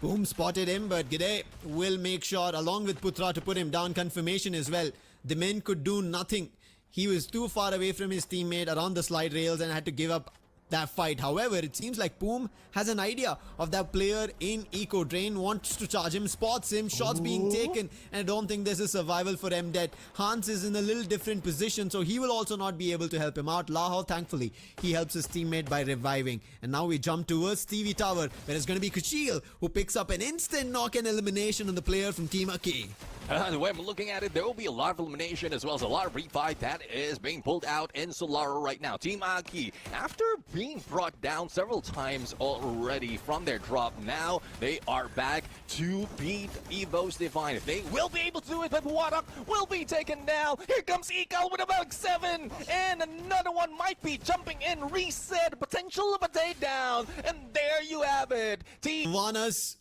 A: Boom spotted him, but G'day will make sure, along with Putra, to put him down. Confirmation as well. The men could do nothing. He was too far away from his teammate around the slide rails and had to give up that fight. However, it seems like Poom has an idea of that player in Eco Drain, wants to charge him, spots him, shots being taken, and I don't think there's a survival for Mdet. Hans is in a little different position, so he will also not be able to help him out. Laho, thankfully, he helps his teammate by reviving. And now we jump towards TV Tower, where it's going to be Kuchil, who picks up an instant knock and elimination on the player from Team Aki.
C: The way I'm looking at it, there will be a lot of elimination as well as a lot of revive that is being pulled out in Solara right now. Team Aki, after being brought down several times already from their drop, now they are back to beat Evo's Divine. They will be able to do it, but Wadak will be taken down. Here comes Ekal with about 7, and another one might be jumping in. Reset, potential of a takedown, and there you have it. Team
A: Vanas,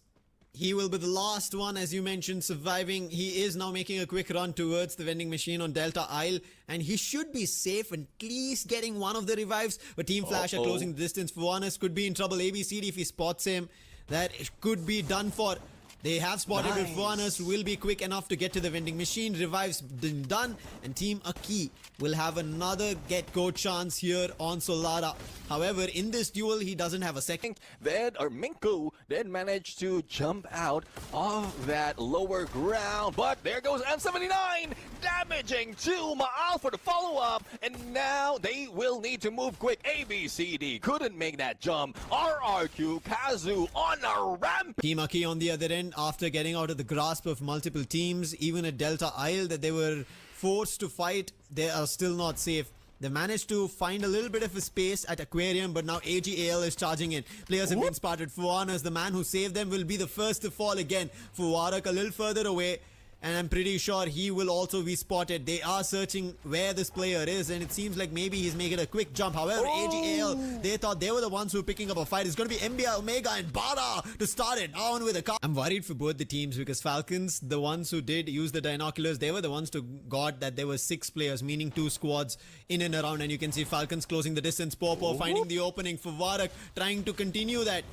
A: he will be the last one, as you mentioned, surviving. He is now making a quick run towards the vending machine on Delta Isle, and he should be safe, at least getting one of the revives. But Team Flash are closing the distance. Fuanas could be in trouble. ABCD, if he spots him, that could be done for. They have spotted if
C: Nice.
A: Warners will be quick enough to get to the vending machine. Revives been done, and Team Aki will have another get-go chance here on Solada. However, in this duel, he doesn't have a second.
C: Then, or Minku did manage to jump out of that lower ground, but there goes M79, damaging to Maal for the follow-up, and now they will need to move quick. ABCD couldn't make that jump. RRQ Kazu on a ramp.
A: Team Aki on the other end, after getting out of the grasp of multiple teams, even at Delta Isle that they were forced to fight, they are still not safe. They managed to find a little bit of a space at Aquarium, but now AGAL is charging in. Players have been spotted. Fuanas, the man who saved them, will be the first to fall again. Fuarak a little further away, and I'm pretty sure he will also be spotted. They are searching where this player is, and it seems like maybe he's making a quick jump. However, AGAL, they thought they were the ones who were picking up a fight. It's going to be MBR, Omega, and Bara to start it on with a car. I'm worried for both the teams because Falcons, the ones who did use the binoculars, they were the ones who got that there were 6 players, meaning 2 squads in and around. And you can see Falcons closing the distance. Popo finding the opening for Varak, trying to continue that.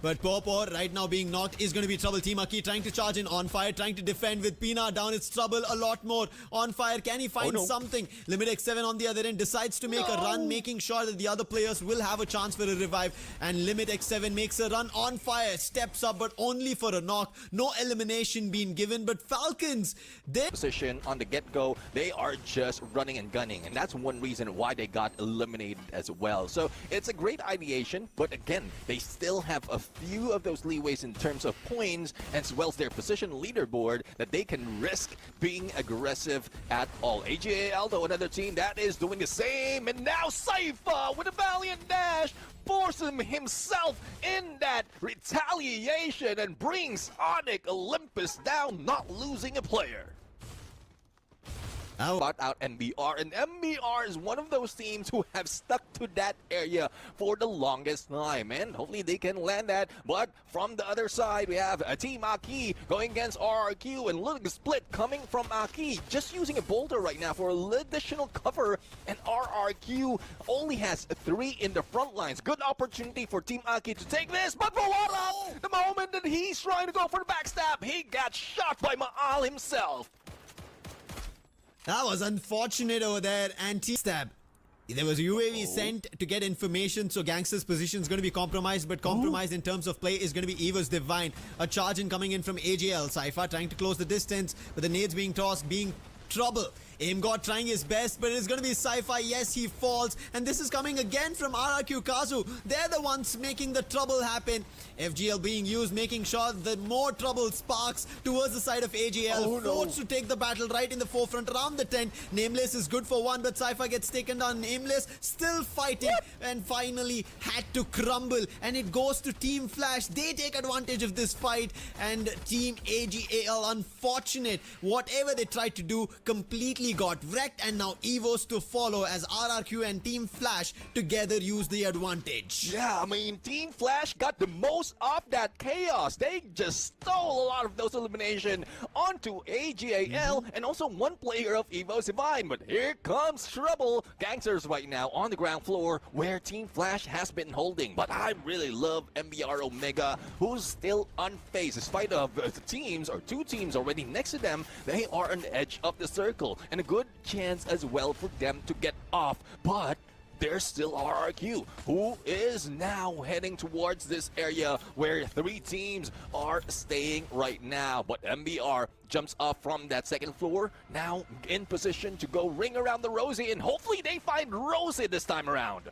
A: But Popo right now being knocked is going to be trouble. Team Aki trying to charge in. On Fire trying to defend with Pina down. It's trouble a lot more. On Fire, can he find something? Limit X7 on the other end decides to make a run, making sure that the other players will have a chance for a revive. And Limit X7 makes a run. On Fire steps up, but only for a knock. No elimination being given. But Falcons, they
C: Position on the get-go, they are just running and gunning, and that's one reason why they got eliminated as well. So it's a great ideation, but again, they still have a few of those leeways in terms of points as well as their position leaderboard that they can risk being aggressive at all. AGAL, though, another team that is doing the same, and now Saifa with a valiant dash forces himself in that retaliation and brings Onyx Olympus down, not losing a player. Bought out MBR, and MBR is one of those teams who have stuck to that area for the longest time, and hopefully they can land that. But from the other side, we have a Team Aki going against RRQ, and look, the split coming from Aki, just using a boulder right now for additional cover, and RRQ only has 3 in the front lines. Good opportunity for Team Aki to take this, but Mawara, the moment that he's trying to go for the backstab, he got shot by Maal himself.
A: That was unfortunate over there. Anti-stab. There was a UAV sent to get information, so Gangster's position is going to be compromised, but compromised in terms of play is going to be Evo's Divine. A charge in coming in from AGL. Saifa trying to close the distance, but the nades being tossed, being trouble. AimGod trying his best, but it's going to be Sci-Fi. Yes, he falls. And this is coming again from RRQ Kazu. They're the ones making the trouble happen. FGL being used, making sure that more trouble sparks towards the side of AGL. Forced to take the battle right in the forefront around the tent. Nameless is good for one, but Sci-Fi gets taken down. Nameless still fighting and finally had to crumble. And it goes to Team Flash. They take advantage of this fight. And Team AGAL, unfortunate. Whatever they tried to do, completely got wrecked, and now Evos to follow as RRQ and Team Flash together use the advantage.
C: Yeah, I mean, Team Flash got the most of that chaos. They just stole a lot of those elimination onto AGAL and also one player of Evo's Divine. But here comes trouble. Gangsters right now on the ground floor where Team Flash has been holding. But I really love MBR Omega, who's still unfazed. Despite of the teams, or 2 teams already next to them, they are on the edge of the circle. And a good chance as well for them to get off. But there's still RRQ, who is now heading towards this area where 3 teams are staying right now. But MBR jumps off from that second floor, now in position to go ring around the Rosie, and hopefully they find Rosie this time around.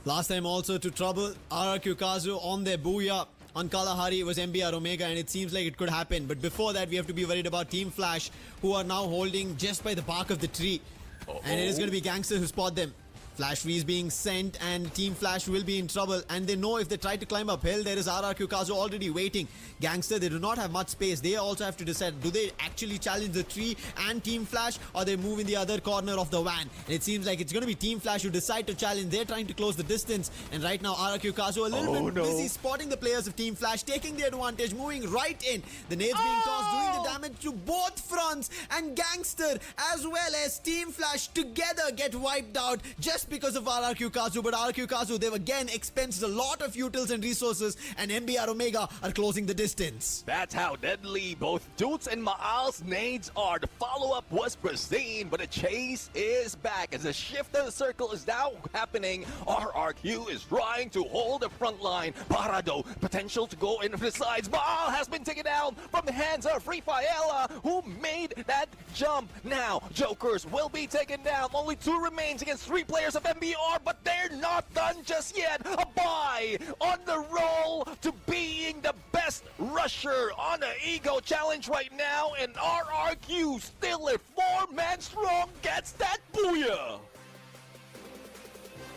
A: Last time also to trouble RRQ Kazu on their booyah. On Kalahari, it was MBR Omega, and it seems like it could happen. But before that, we have to be worried about Team Flash, who are now holding just by the bark of the tree. And it is going to be Gangster who spot them. Flash V is being sent, and Team Flash will be in trouble. And they know if they try to climb uphill, there is RRQ Kazu already waiting. Gangster, they do not have much space. They also have to decide, do they actually challenge the tree and Team Flash, or they move in the other corner of the van? And it seems like it's going to be Team Flash who decide to challenge. They're trying to close the distance. And right now, RRQ Kazu a little bit busy spotting the players of Team Flash, taking the advantage, moving right in. The nades being tossed, doing the damage to both fronts. And Gangster, as well as Team Flash, together get wiped out just just because of RRQ Kazu, but RRQ Kazu, they've again expensed a lot of utils and resources, and MBR Omega are closing the distance.
C: That's how deadly both Doots and Maal's nades are. The follow-up was pristine, but the chase is back as the shift of the circle is now happening. RRQ is trying to hold the front line. Parado, potential to go in the sides. Maal has been taken down from the hands of Rafaela, who made that jump. Now, Jokers will be taken down. Only 2 remains against 3 players of MBR, but they're not done just yet. A bye on the roll to being the best rusher on the Ego Challenge right now, and RRQ still at 4-man strong gets that booyah.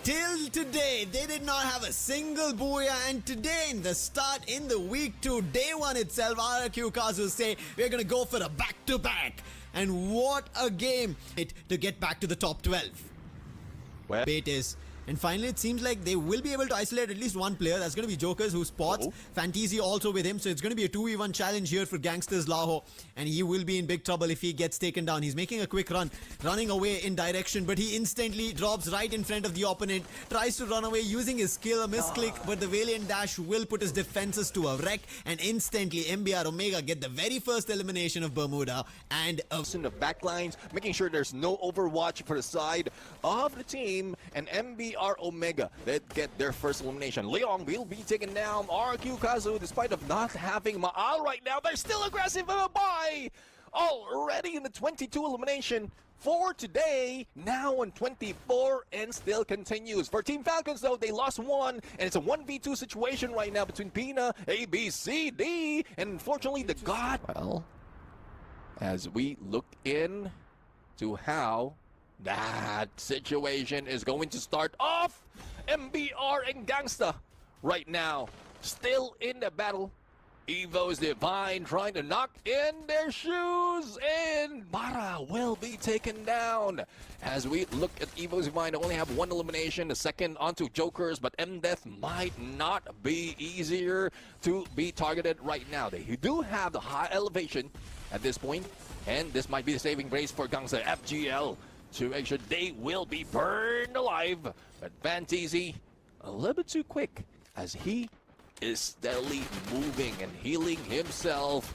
A: Till today, they did not have a single booyah, and today in the start in the week 2, day 1 itself, RRQ Kazu say we're gonna go for a back-to-back. And what a game to get back to the top 12.
C: Well,
A: Bait is. And finally, it seems like they will be able to isolate at least one player. That's going to be Jokers, who spots Fantasy also with him. So it's going to be a 2v1 challenge here for Gangsters Laho. And he will be in big trouble if he gets taken down. He's making a quick run, running away in direction, but he instantly drops right in front of the opponent. Tries to run away using his skill, a misclick, but the Valiant Dash will put his defenses to a wreck. And instantly, MBR Omega get the very first elimination of Bermuda. And
C: in the backlines, making sure there's no overwatch for the side of the team, and MBR Omega that get their first elimination. Leong will be taken down. RQ Kazu, despite of not having Maal right now, they're still aggressive in a bye. Already in the 22 elimination for today, now on 24, and still continues. For Team Falcons, though, they lost 1, and it's a 1v2 situation right now between Pina, A, B, C, D, and unfortunately the God. Well, as we look in to how that situation is going to start off, MBR and Gangsta right now still in the battle. Evo's Divine trying to knock in their shoes, and Mara will be taken down. As we look at Evo's Divine, they only have 1 elimination, the second onto Jokers, but M-Death might not be easier to be targeted right now. They do have the high elevation at this point, and this might be the saving grace for Gangsta. FGL to make sure they will be burned alive, but Fantasy a little bit too quick as he is steadily moving and healing himself.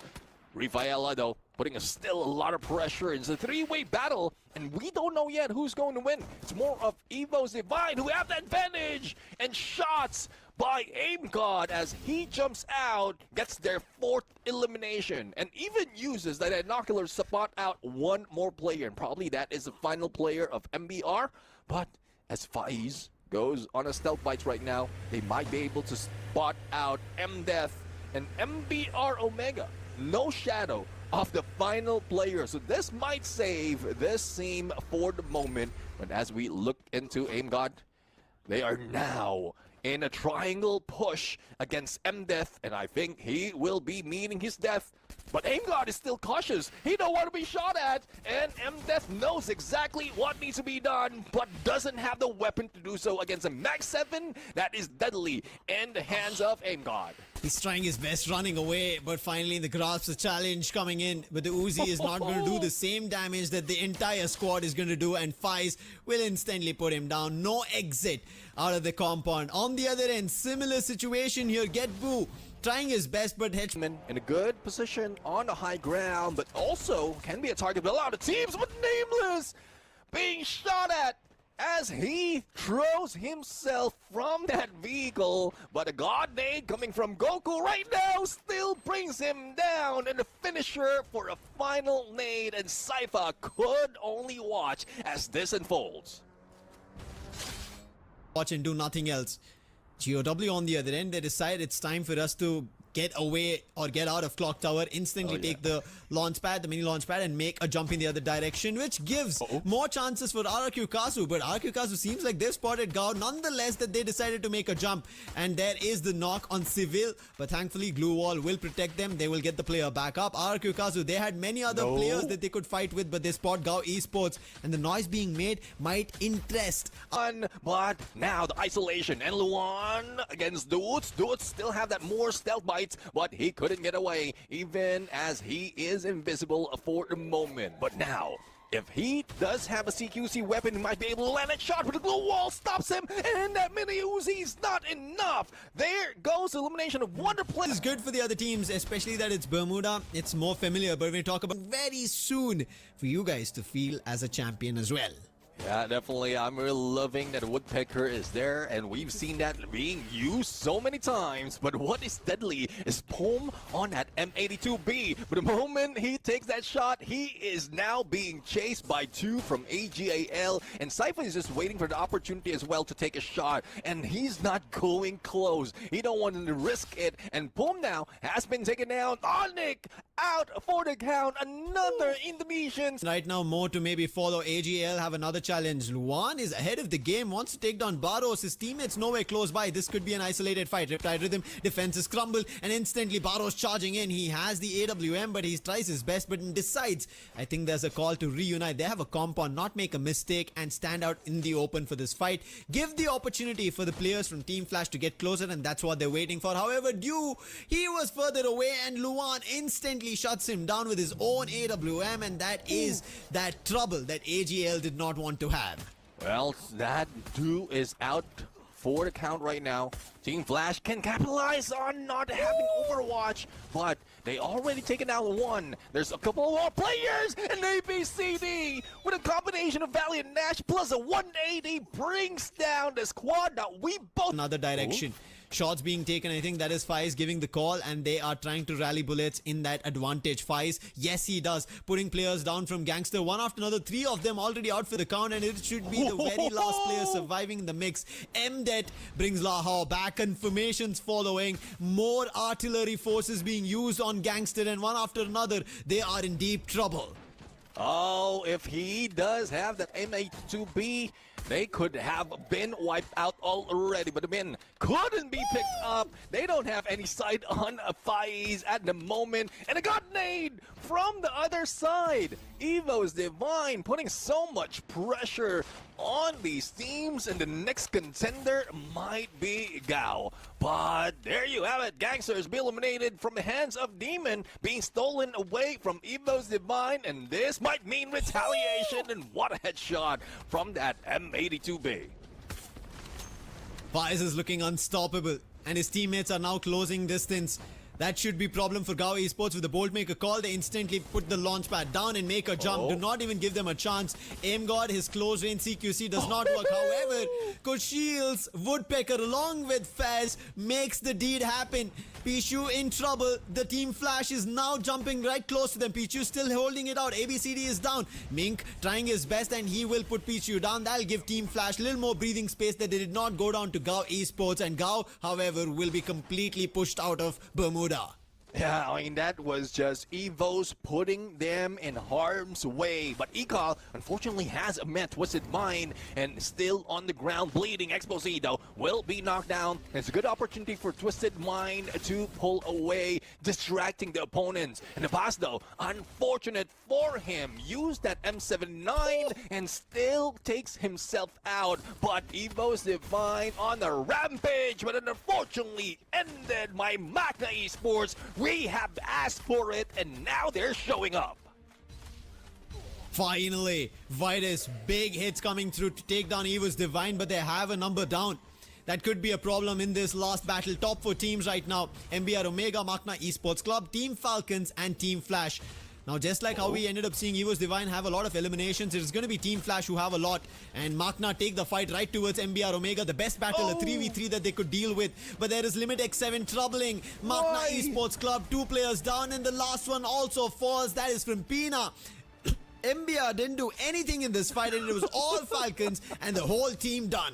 C: Rafaela, though, putting still a lot of pressure. It's a 3-way battle, and we don't know yet who's going to win. It's more of Evo's Divine who have the advantage, and shots by Aim God as he jumps out, gets their 4th elimination, and even uses that inocular to spot out 1 more player, and probably that is the final player of MBR. But as Faiz goes on a stealth bites right now, they might be able to spot out M-Death and MBR Omega. No shadow of the final player, so this might save this team for the moment. But as we look into Aim God, they are now in a triangle push against M-Death, and I think he will be meeting his death. But Aim God is still cautious. He don't want to be shot at, and M-Death knows exactly what needs to be done, but doesn't have the weapon to do so against a Max 7 that is deadly in the hands of Aim God.
A: he's trying his best running away, but finally in the grasp the challenge coming in. But the Uzi is not going to do the same damage that the entire squad is going to do, and Faiz will instantly put him down. No exit out of the compound. On the other end, similar situation here. Get Boo trying his best, but Hedgeman
C: In a good position on the high ground, but also can be a target of a lot of teams, but Nameless being shot at as he throws himself from that vehicle, but a God Nade coming from Goku right now still brings him down, and the finisher for a final nade, and Sypha could only watch as this unfolds.
A: watch and do nothing else. GOW on the other end, they decide it's time for us to get away or get out of Clock Tower, instantly take the launch pad, the mini launch pad, and make a jump in the other direction, which gives more chances for RRQ Kazu. But RRQ Kazu seems like they've spotted Gao nonetheless, that they decided to make a jump, and there is the knock on Civil, but thankfully Glue Wall will protect them. They will get the player back up. RRQ Kazu, they had many other players that they could fight with, but they spot Gao Esports, and the noise being made might interest.
C: But now the isolation, and Luan against Dudes. Dudes still have that more stealth bites, but he couldn't get away, even as he is invisible for the moment. But now if he does have a CQC weapon, he might be able to land that shot, but the glue wall stops him, and that mini Uzi's not enough. There goes the elimination of Wonder Play.
A: This is good for the other teams, especially that it's Bermuda. It's more familiar, but we talk about very soon for you guys to feel as a champion as well.
C: Yeah, definitely. I'm really loving that Woodpecker is there, and we've seen that being used so many times. But what is deadly is Pom on that M82B. But the moment he takes that shot, he is now being chased by two from AGAL, and Cypher is just waiting for the opportunity as well to take a shot, and he's not going close. He don't want to risk it, and Pom now has been taken down. Onyx out for the count. Another Indonesian.
A: Right now, more to maybe follow. AGL have another challenge. Luan is ahead of the game, wants to take down Barros. His teammates nowhere close by. This could be an isolated fight. Riptide Rhythm, defenses crumble, and instantly Barros charging in. He has the AWM, but he tries his best, but decides, I think there's a call to reunite. They have a compound, not make a mistake, and stand out in the open for this fight. Give the opportunity for the players from Team Flash to get closer, and that's what they're waiting for. However, Dew, he was further away, and Luan instantly shuts him down with his own AWM, and that is that trouble that AGL did not want to have.
C: Well, that dude is out for the count right now. Team Flash can capitalize on not having Overwatch, but they already taken out one. There's a couple more players, and ABCD with a combination of Valiant Nash plus a 180 brings down the squad that we both.
A: Another direction. Shots being taken. I think that is Faiz giving the call, and they are trying to rally bullets in that advantage. Faiz, yes, he does, putting players down from Gangster one after another. 3 of them already out for the count, and it should be the very last player surviving in the mix. MDET brings Lahore back. Confirmations following. More artillery forces being used on Gangster, and one after another, they are in deep trouble.
C: Oh, if he does have that M82B, they could have been wiped out already, but the men couldn't be picked up. They don't have any sight on a Faiz at the moment, and a got nade from the other side. Evo's Divine putting so much pressure on these teams, and the next contender might be Gao. But there you have it. Gangsters be eliminated from the hands of Demon, being stolen away from Evo's Divine, and this might mean retaliation. And what a headshot from that M82B.
A: Faiz is looking unstoppable, and his teammates are now closing distance. That should be problem for Gao Esports. With the Bolt Maker call, they instantly put the launch pad down and make a jump. Do not even give them a chance. Aim God, his close range CQC does not work. However, Koshil's Woodpecker along with Fez makes the deed happen. Pichu in trouble. The Team Flash is now jumping right close to them. Pichu still holding it out. ABCD is down. Mink trying his best, and he will put Pichu down. That'll give Team Flash a little more breathing space that they did not go down to Gao Esports. And Gao, however, will be completely pushed out of Bermuda.
C: Yeah, I mean, that was just Evo's putting them in harm's way. But Ekal, unfortunately, has a met Twisted Mind and still on the ground bleeding. Exposé, though, will be knocked down. It's a good opportunity for Twisted Mind to pull away, distracting the opponents. And the pass, though, unfortunate for him. Used that M79 and still takes himself out. But Evo's Divine on the rampage, but unfortunately ended by Magna Esports. We have asked for it, and now they're showing up.
A: Finally, Virus, big hits coming through to take down Evo's Divine, but they have a number down. That could be a problem in this last battle. Top 4 teams right now: MBR Omega, Magna Esports Club, Team Falcons, and Team Flash. Now, just like how we ended up seeing Evo's Divine have a lot of eliminations, it's going to be Team Flash who have a lot. And Magna take the fight right towards MBR Omega. The best battle, a 3v3 that they could deal with. But there is Limit X7 troubling Magna Esports Club. 2 players down, and the last one also falls. That is from Pina. MBR didn't do anything in this fight, and it was all Falcons and the whole team done.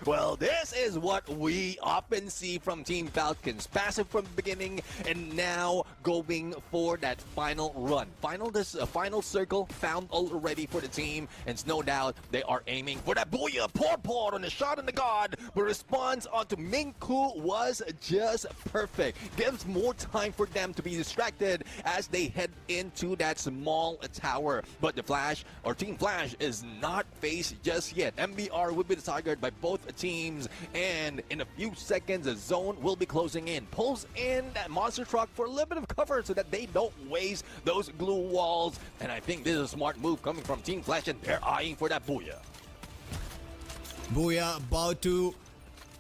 C: Well, this is what we often see from Team Falcons. Passive from the beginning, and now going for that final run. Final circle found already for the team, and it's no doubt they are aiming for that booyah pour on the shot on the god. But response onto Minku was just perfect. Gives more time for them to be distracted as they head into that small tower. But the Flash, or Team Flash, is not faced just yet. MBR will be targeted by both teams. And in a few seconds, the zone will be closing in. Pulls in that monster truck for a little bit of cover so that they don't waste those glue walls. And I think this is a smart move coming from Team Flash, and they're eyeing for that Booyah.
A: Booyah about to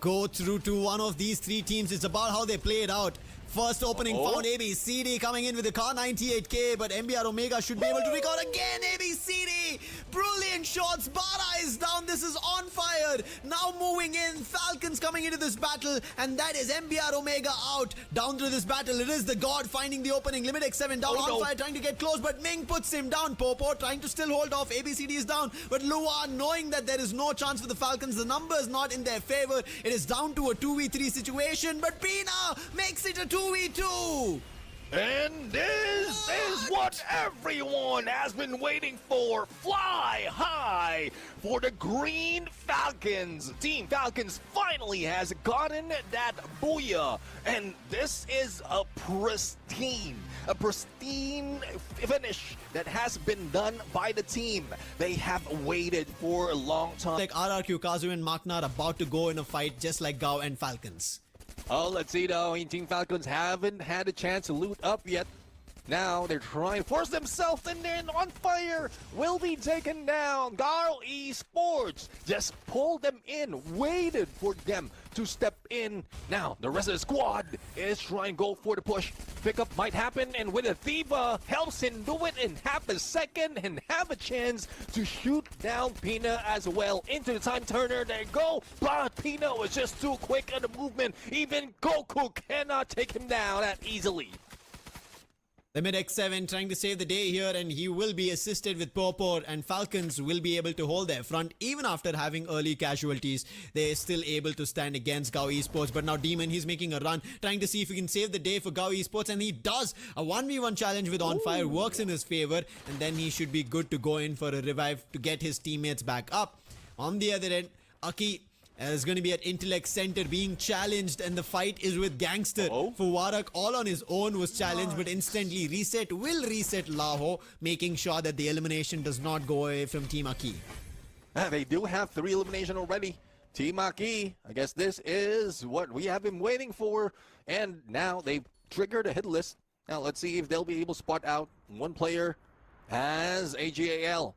A: go through to one of these three teams. It's about how they play it out. First opening found ABCD coming in with the car 98k, but MBR Omega should be able to record again. ABCD, brilliant shots. Bara is down. This is on fire. Now moving in. Falcons coming into this battle, and that is MBR Omega out. Down through this battle, it is the God finding the opening. Limit X7 down on fire, trying to get close, but Ming puts him down. Popo trying to still hold off. ABCD is down, but Luan, knowing that there is no chance for the Falcons, the numbers not in their favor. It is down to a 2v3 situation, but Pina makes it a 2v2.
C: And this is what everyone has been waiting for. Fly high for the Green Falcons. Team Falcons finally has gotten that Booyah. And this is a pristine finish that has been done by the team. They have waited for a long time.
A: Like RRQ, Kazu and Makna are about to go in a fight just like Gao and Falcons.
C: Oh, let's see though. Team Falcons haven't had a chance to loot up yet. Now they're trying to force themselves, and then on fire will be taken down. Garo Esports just pulled them in, waited for them to step in. Now the rest of the squad is trying to go for the push. Pickup might happen, and with a Thiva helps him do it in half a second and have a chance to shoot down Pina as well into the time turner. There you go, but Pina was just too quick in the movement. Even Goku cannot take him down that easily.
A: Limit X7 trying to save the day here, and he will be assisted with Popor, and Falcons will be able to hold their front even after having early casualties. They're still able to stand against Gao Esports, but now Demon, he's making a run, trying to see if he can save the day for Gao Esports, and he does. A 1v1 challenge with On Fire works in his favor, and then he should be good to go in for a revive to get his teammates back up. On the other end, Aki is going to be at Intellect Center being challenged, and the fight is with Gangster. For Warak, all on his own was challenged, but instantly reset will reset Laho, making sure that the elimination does not go away from Team Aki.
C: They do have 3 elimination already. Team Aki, I guess this is what we have been waiting for, and now they've triggered a hit list. Now let's see if they'll be able to spot out one player as AGAL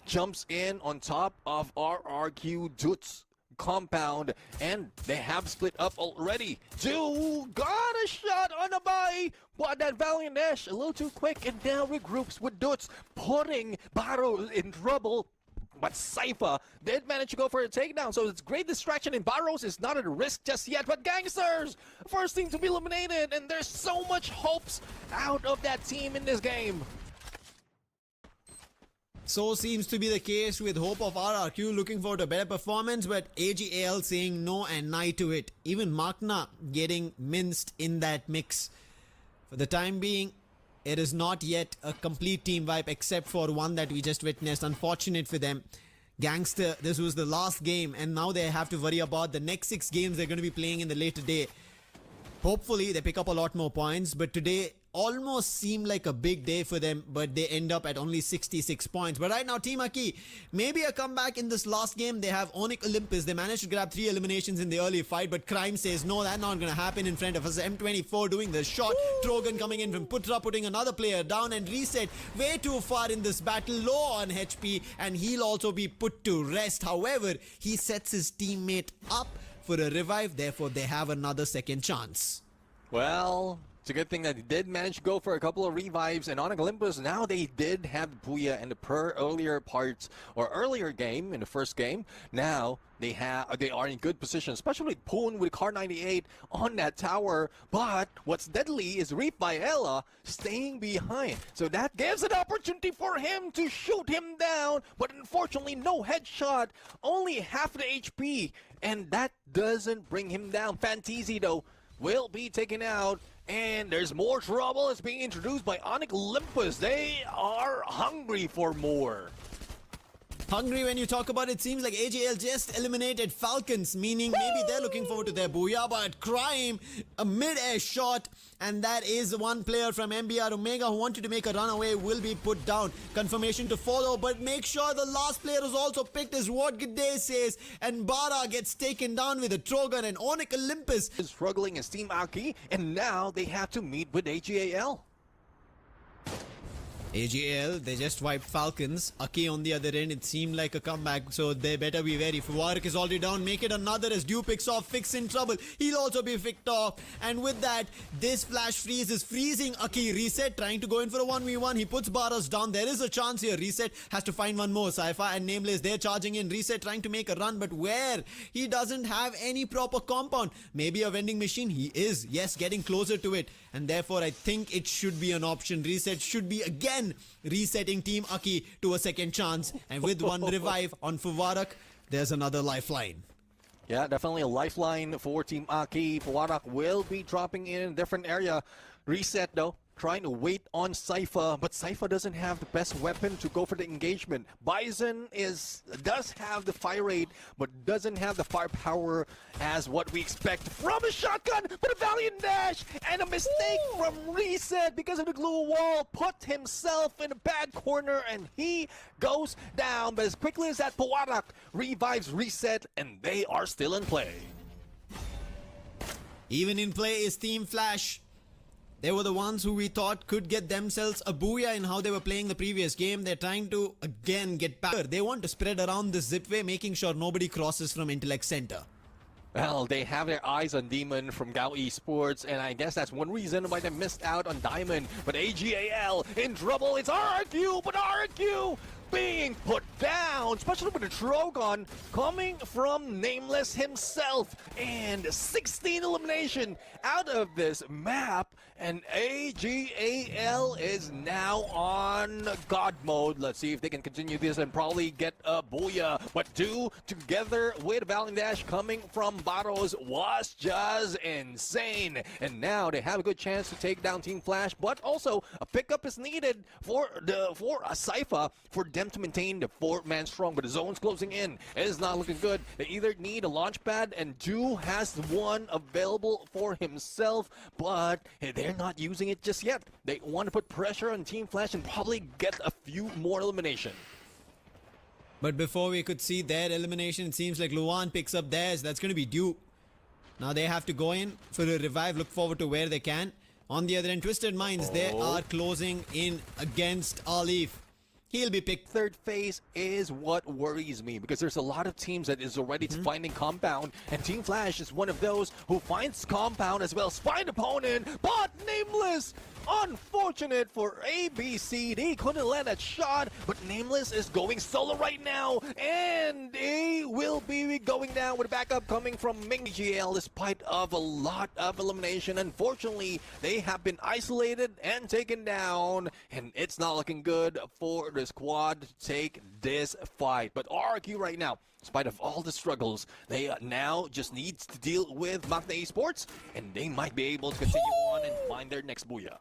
C: jumps in on top of RRQ Duts compound, and they have split up already. Two got a shot on the buy, but that Valiant Ash a little too quick, and now regroups with Duts, putting Baro in trouble. But Cypher did manage to go for a takedown, so it's great distraction, and Barros is not at risk just yet. But Gangsters, first team to be eliminated, and there's so much hopes out of that team in this game.
A: So seems to be the case with hope of RRQ looking for a better performance, but AGAL saying no and nay to it. Even Makna getting minced in that mix. For the time being, it is not yet a complete team wipe except for one that we just witnessed. Unfortunate for them. Gangster, this was the last game, and now they have to worry about the next 6 games they're going to be playing in the later day. Hopefully they pick up a lot more points, but today almost seemed like a big day for them, but they end up at only 66 points. But right now, Team Aki, maybe a comeback in this last game. They have Onyx Olympus. They managed to grab 3 eliminations in the early fight, but Crime says no, that's not going to happen in front of us. M24 doing the shot. Trogan coming in from Putra, putting another player down, and Reset way too far in this battle, low on HP, and he'll also be put to rest. However, he sets his teammate up for a revive, therefore they have another second chance.
C: Well, it's a good thing that they did manage to go for a couple of revives, and on Olympus, now they did have Booyah in the earlier parts or earlier game in the first game. Now they are in good position, especially Poon with Car 98 on that tower. But what's deadly is Reef by Ella staying behind, so that gives an opportunity for him to shoot him down. But unfortunately, no headshot, only half the HP, and that doesn't bring him down. Fantasy though will be taken out, and there's more trouble. It's being introduced by Onyx Olympus. They are hungry for more.
A: Hungry when you talk about it. Seems like AJL just eliminated Falcons, meaning maybe they're looking forward to their booyah. But Crime, a mid-air shot, and that is one player from MBR Omega who wanted to make a runaway, will be put down. Confirmation to follow, but make sure the last player is also picked, is what G'day says. And Bara gets taken down with a Trogon, and Onyx Olympus
C: Is struggling as Team Aki, and now they have to meet with AGAL.
A: AGL, they just wiped Falcons. Aki on the other end, it seemed like a comeback, so they better be wary. Fuwarik is already down, make it another as Dew picks off, Fix in trouble. He'll also be picked off. And with that, this flash freeze is freezing Aki. Reset, trying to go in for a 1v1. He puts Baras down. There is a chance here. Reset has to find one more. Saifa and Nameless, they're charging in. Reset trying to make a run, but where? He doesn't have any proper compound. Maybe a vending machine? He is, yes, getting closer to it. And therefore, I think it should be an option. Reset should be again resetting Team Aki to a second chance. And with one revive on Fuwarak, there's another lifeline.
C: Yeah, definitely a lifeline for Team Aki. Fuwarak will be dropping in a different area. Reset though, trying to wait on Saifa, but Saifa doesn't have the best weapon to go for the engagement. Bison does have the fire rate, but doesn't have the firepower as what we expect from a shotgun, but a valiant dash and a mistake from Reset because of the glue wall, put himself in a bad corner and he goes down. But as quickly as that, Fuwarak revives Reset and they are still in play.
A: Even in play is Team Flash. They were the ones who we thought could get themselves a booyah in how they were playing the previous game. They're trying to, again, get back. They want to spread around the zipway, making sure nobody crosses from Intellect Center.
C: Well, they have their eyes on Demon from Gao Esports, and I guess that's one reason why they missed out on Diamond. But AGAL in trouble. It's RQ, but RQ being put down, especially with the Trogon coming from Nameless himself. And 16 elimination out of this map, and AGAL is now on God mode. Let's see if they can continue this and probably get a booyah. But two together with Valiant Dash coming from Baros was just insane. And now they have a good chance to take down Team Flash, but also a pickup is needed for a Saifa for them to maintain the 4-man strong. But the zone's closing in. It is not looking good. They either need a launch pad, and Du has one available for himself, but they're not using it just yet. They want to put pressure on Team Flash and probably get a few more elimination.
A: But before we could see their elimination, it seems like Luan picks up theirs. That's going to be Dew. Now they have to go in for a revive. Look forward to where they can. On the other end, Twisted Minds, they are closing in against Alif. He'll be picked.
C: Third phase is what worries me, because there's a lot of teams that is already finding compound, and Team Flash is one of those who finds compound as well as find opponent, but Nameless. Unfortunate for ABCD, couldn't land that shot, but Nameless is going solo right now, and he will be going down with a backup coming from Ming GL despite of a lot of elimination. Unfortunately, they have been isolated and taken down, and it's not looking good for the squad to take this fight. But RQ right now, in spite of all the struggles, they now just need to deal with Magna Esports, and they might be able to continue on and find their next booyah.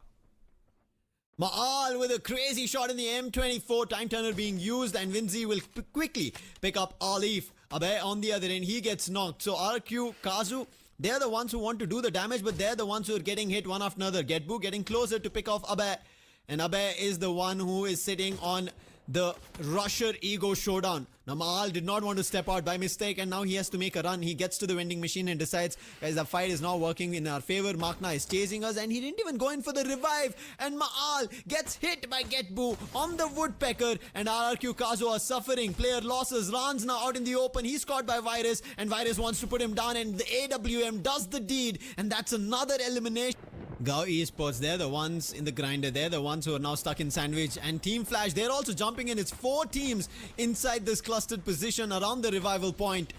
A: Ma'al with a crazy shot in the M24, time turner being used, and Vinzi will quickly pick up Alif. Abe on the other end, he gets knocked. So RQ, Kazu, they're the ones who want to do the damage, but they're the ones who are getting hit one after another. Getbu getting closer to pick off Abe, and Abe is the one who is sitting on the Rusher Ego Showdown. Now Ma'al did not want to step out by mistake, and now he has to make a run. He gets to the vending machine and decides, guys, the fight is now working in our favor. Makna is chasing us, and he didn't even go in for the revive. And Ma'al gets hit by Getbu on the Woodpecker, and RRQ Kazu are suffering. Player losses. Ran's now out in the open. He's caught by Virus, and Virus wants to put him down, and the AWM does the deed, and that's another elimination. Gao Esports, they're the ones in the grinder. They're the ones who are now stuck in sandwich. And Team Flash, they're also jumping in. It's 4 teams inside this clustered position around the revival point.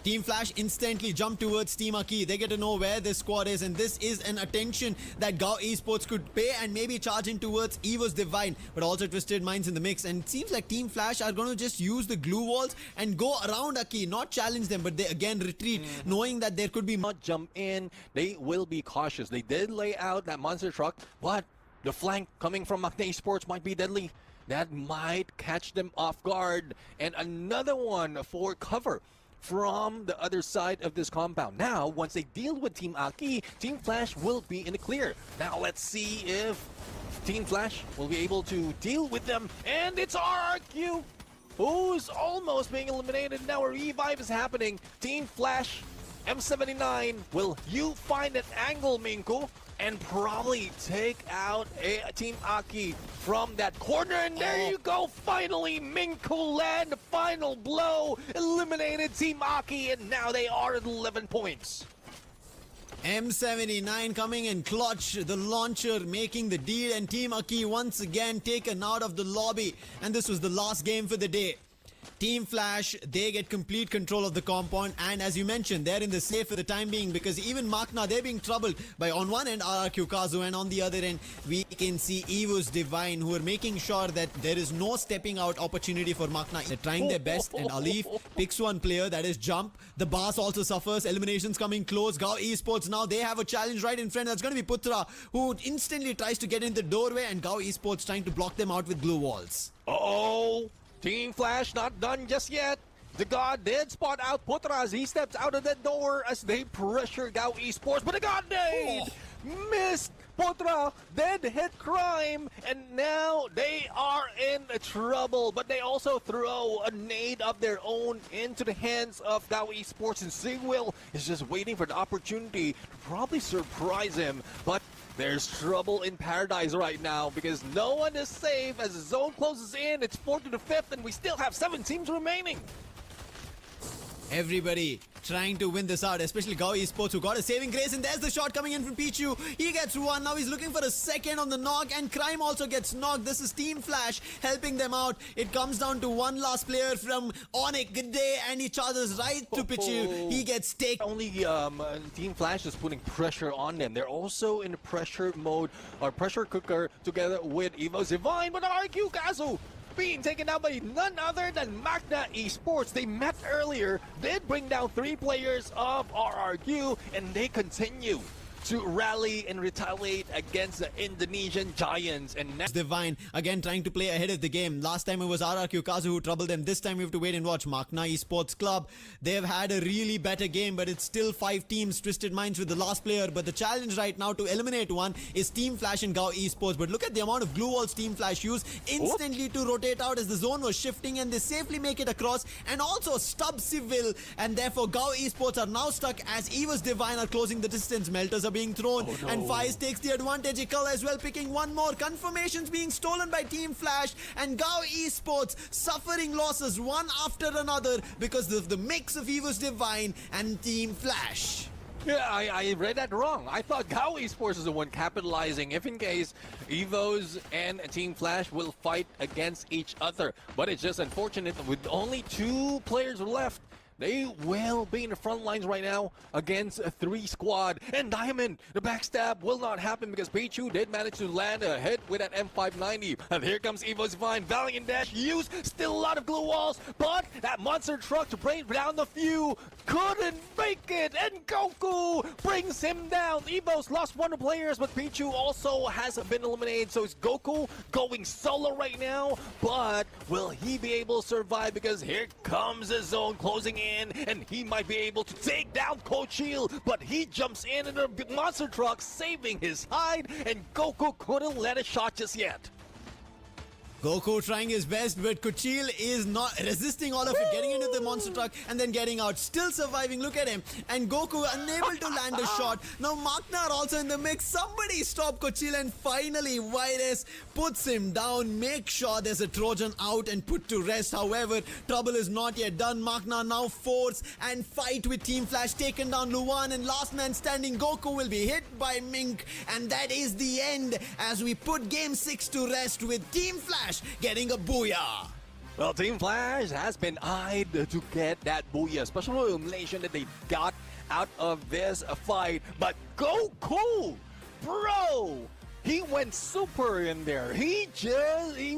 A: Team Flash instantly jump towards Team Aki. They get to know where this squad is, and this is an attention that Gao Esports could pay and maybe charge in towards Evo's Divine, but also Twisted Minds in the mix. And it seems like Team Flash are going to just use the glue walls and go around Aki, not challenge them, but they again retreat, knowing that there could be
C: Not jump in, they will be cautious. They did lay out that monster truck, but the flank coming from Magna Esports might be deadly. that might catch them off guard. And another one for cover from the other side of this compound. Now, once they deal with Team Aki, Team Flash will be in the clear. Now, let's see if Team Flash will be able to deal with them. And it's RRQ who's almost being eliminated. Now a revive is happening. Team Flash, M79, will you find an angle, Minku, and probably take out Team Aki from that corner. And there you go. Finally, Minku land the final blow. Eliminated Team Aki, and now they are at 11 points.
A: M79 coming in clutch, the launcher making the deal, and Team Aki once again taken out of the lobby. And this was the last game for the day. Team Flash, they get complete control of the compound, and as you mentioned, they're in the safe for the time being, because even Makna, they're being troubled by, on one end, RRQ Kazu, and on the other end, we can see Evo's Divine, who are making sure that there is no stepping out opportunity for Makna. They're trying their best, and Alif picks one player, that is Jump. The Boss also suffers, eliminations coming close. Gao Esports now, they have a challenge right in front. That's going to be Putra, who instantly tries to get in the doorway, and Gao Esports trying to block them out with glue walls.
C: Uh-oh! Team Flash not done just yet. The God did spot out Putra as he steps out of the door as they pressure Gao Esports, but the God nade missed. Putra did hit Crime, and now they are in trouble. But they also throw a nade of their own into the hands of Gao Esports, and Sigwil is just waiting for the opportunity to probably surprise him. But there's trouble in paradise right now because no one is safe as the zone closes in. It's 4th to the 5th, and we still have 7 teams remaining.
A: Everybody trying to win this out, especially Gao Esports, who got a saving grace, and there's the shot coming in from Pichu. He gets one. Now he's looking for a second on the knock, and Crime also gets knocked. This is Team Flash helping them out. It comes down to one last player from Onyx. Good day, and he charges right to Pichu. He gets taken.
C: Only Team Flash is putting pressure on them. They're also in pressure mode, or pressure cooker, together with Evo's Divine, but RQ Kazu being taken down by none other than Magna Esports. They met earlier, did bring down 3 players of RRQ, and they continue to rally and retaliate against the Indonesian Giants. And next,
A: Divine again trying to play ahead of the game. Last time it was RRQ Kazu who troubled them. This time we have to wait and watch. Makna Esports Club, they've had a really better game, but it's still 5 teams, Twisted Minds with the last player. But the challenge right now to eliminate one is Team Flash and Gao Esports. But look at the amount of glue walls Team Flash used instantly to rotate out as the zone was shifting, and they safely make it across, and also stub Civil, and therefore Gao Esports are now stuck as Evo's Divine are closing the distance. Melters are being thrown, and Faiz takes the advantage. Ikal as well picking one more. Confirmations being stolen by Team Flash, and Gao Esports suffering losses one after another because of the mix of Evo's Divine and Team Flash.
C: yeah, I read that wrong. I thought Gao Esports is the one capitalizing if in case Evos and Team Flash will fight against each other. But it's just unfortunate that with only 2 players left, they will be in the front lines right now against a 3 squad. And Diamond, the backstab will not happen because Pichu did manage to land a hit with that M590. And here comes Evo's Divine. Valiant dash used. Still a lot of glue walls. But that monster truck to bring down the few couldn't make it. And Goku brings him down. Evo's lost 1 of the players, but Pichu also has been eliminated. So it's Goku going solo right now. But will he be able to survive? Because here comes the zone closing in, and he might be able to take down Kochil, but he jumps in a monster truck, saving his hide, and Goku couldn't let a shot just yet.
A: Goku trying his best, but Kuchil is not resisting all of it, getting into the monster truck and then getting out, still surviving. Look at him, and Goku unable to land a shot. Now Makna are also in the mix. Somebody stop Kuchil, and finally Virus puts him down. Make sure there's a Trojan out and put to rest. However, trouble is not yet done. Makna now force and fight with Team Flash, taken down Luan, and last man standing Goku will be hit by Mink, and that is the end as we put game 6 to rest with Team Flash getting a booyah.
C: Well, Team Flash has been eyed to get that booyah, special elimination that they got out of this fight. But Goku, bro, he went super in there. He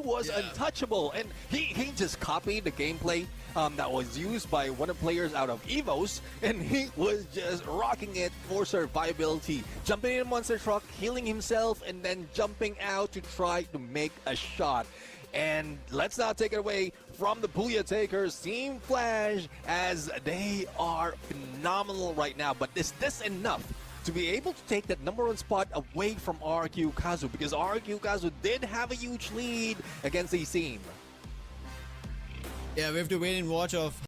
C: was untouchable, and he just copied the gameplay that was used by one of the players out of Evos, and he was just rocking it for survivability. Jumping in a monster truck, healing himself, and then jumping out to try to make a shot. And let's not take it away from the Booyah Takers, Team Flash, as they are phenomenal right now. But is this enough to be able to take that #1 spot away from RQ Kazu? Because RQ Kazu did have a huge lead against a team.
A: Yeah, we have to wait and watch of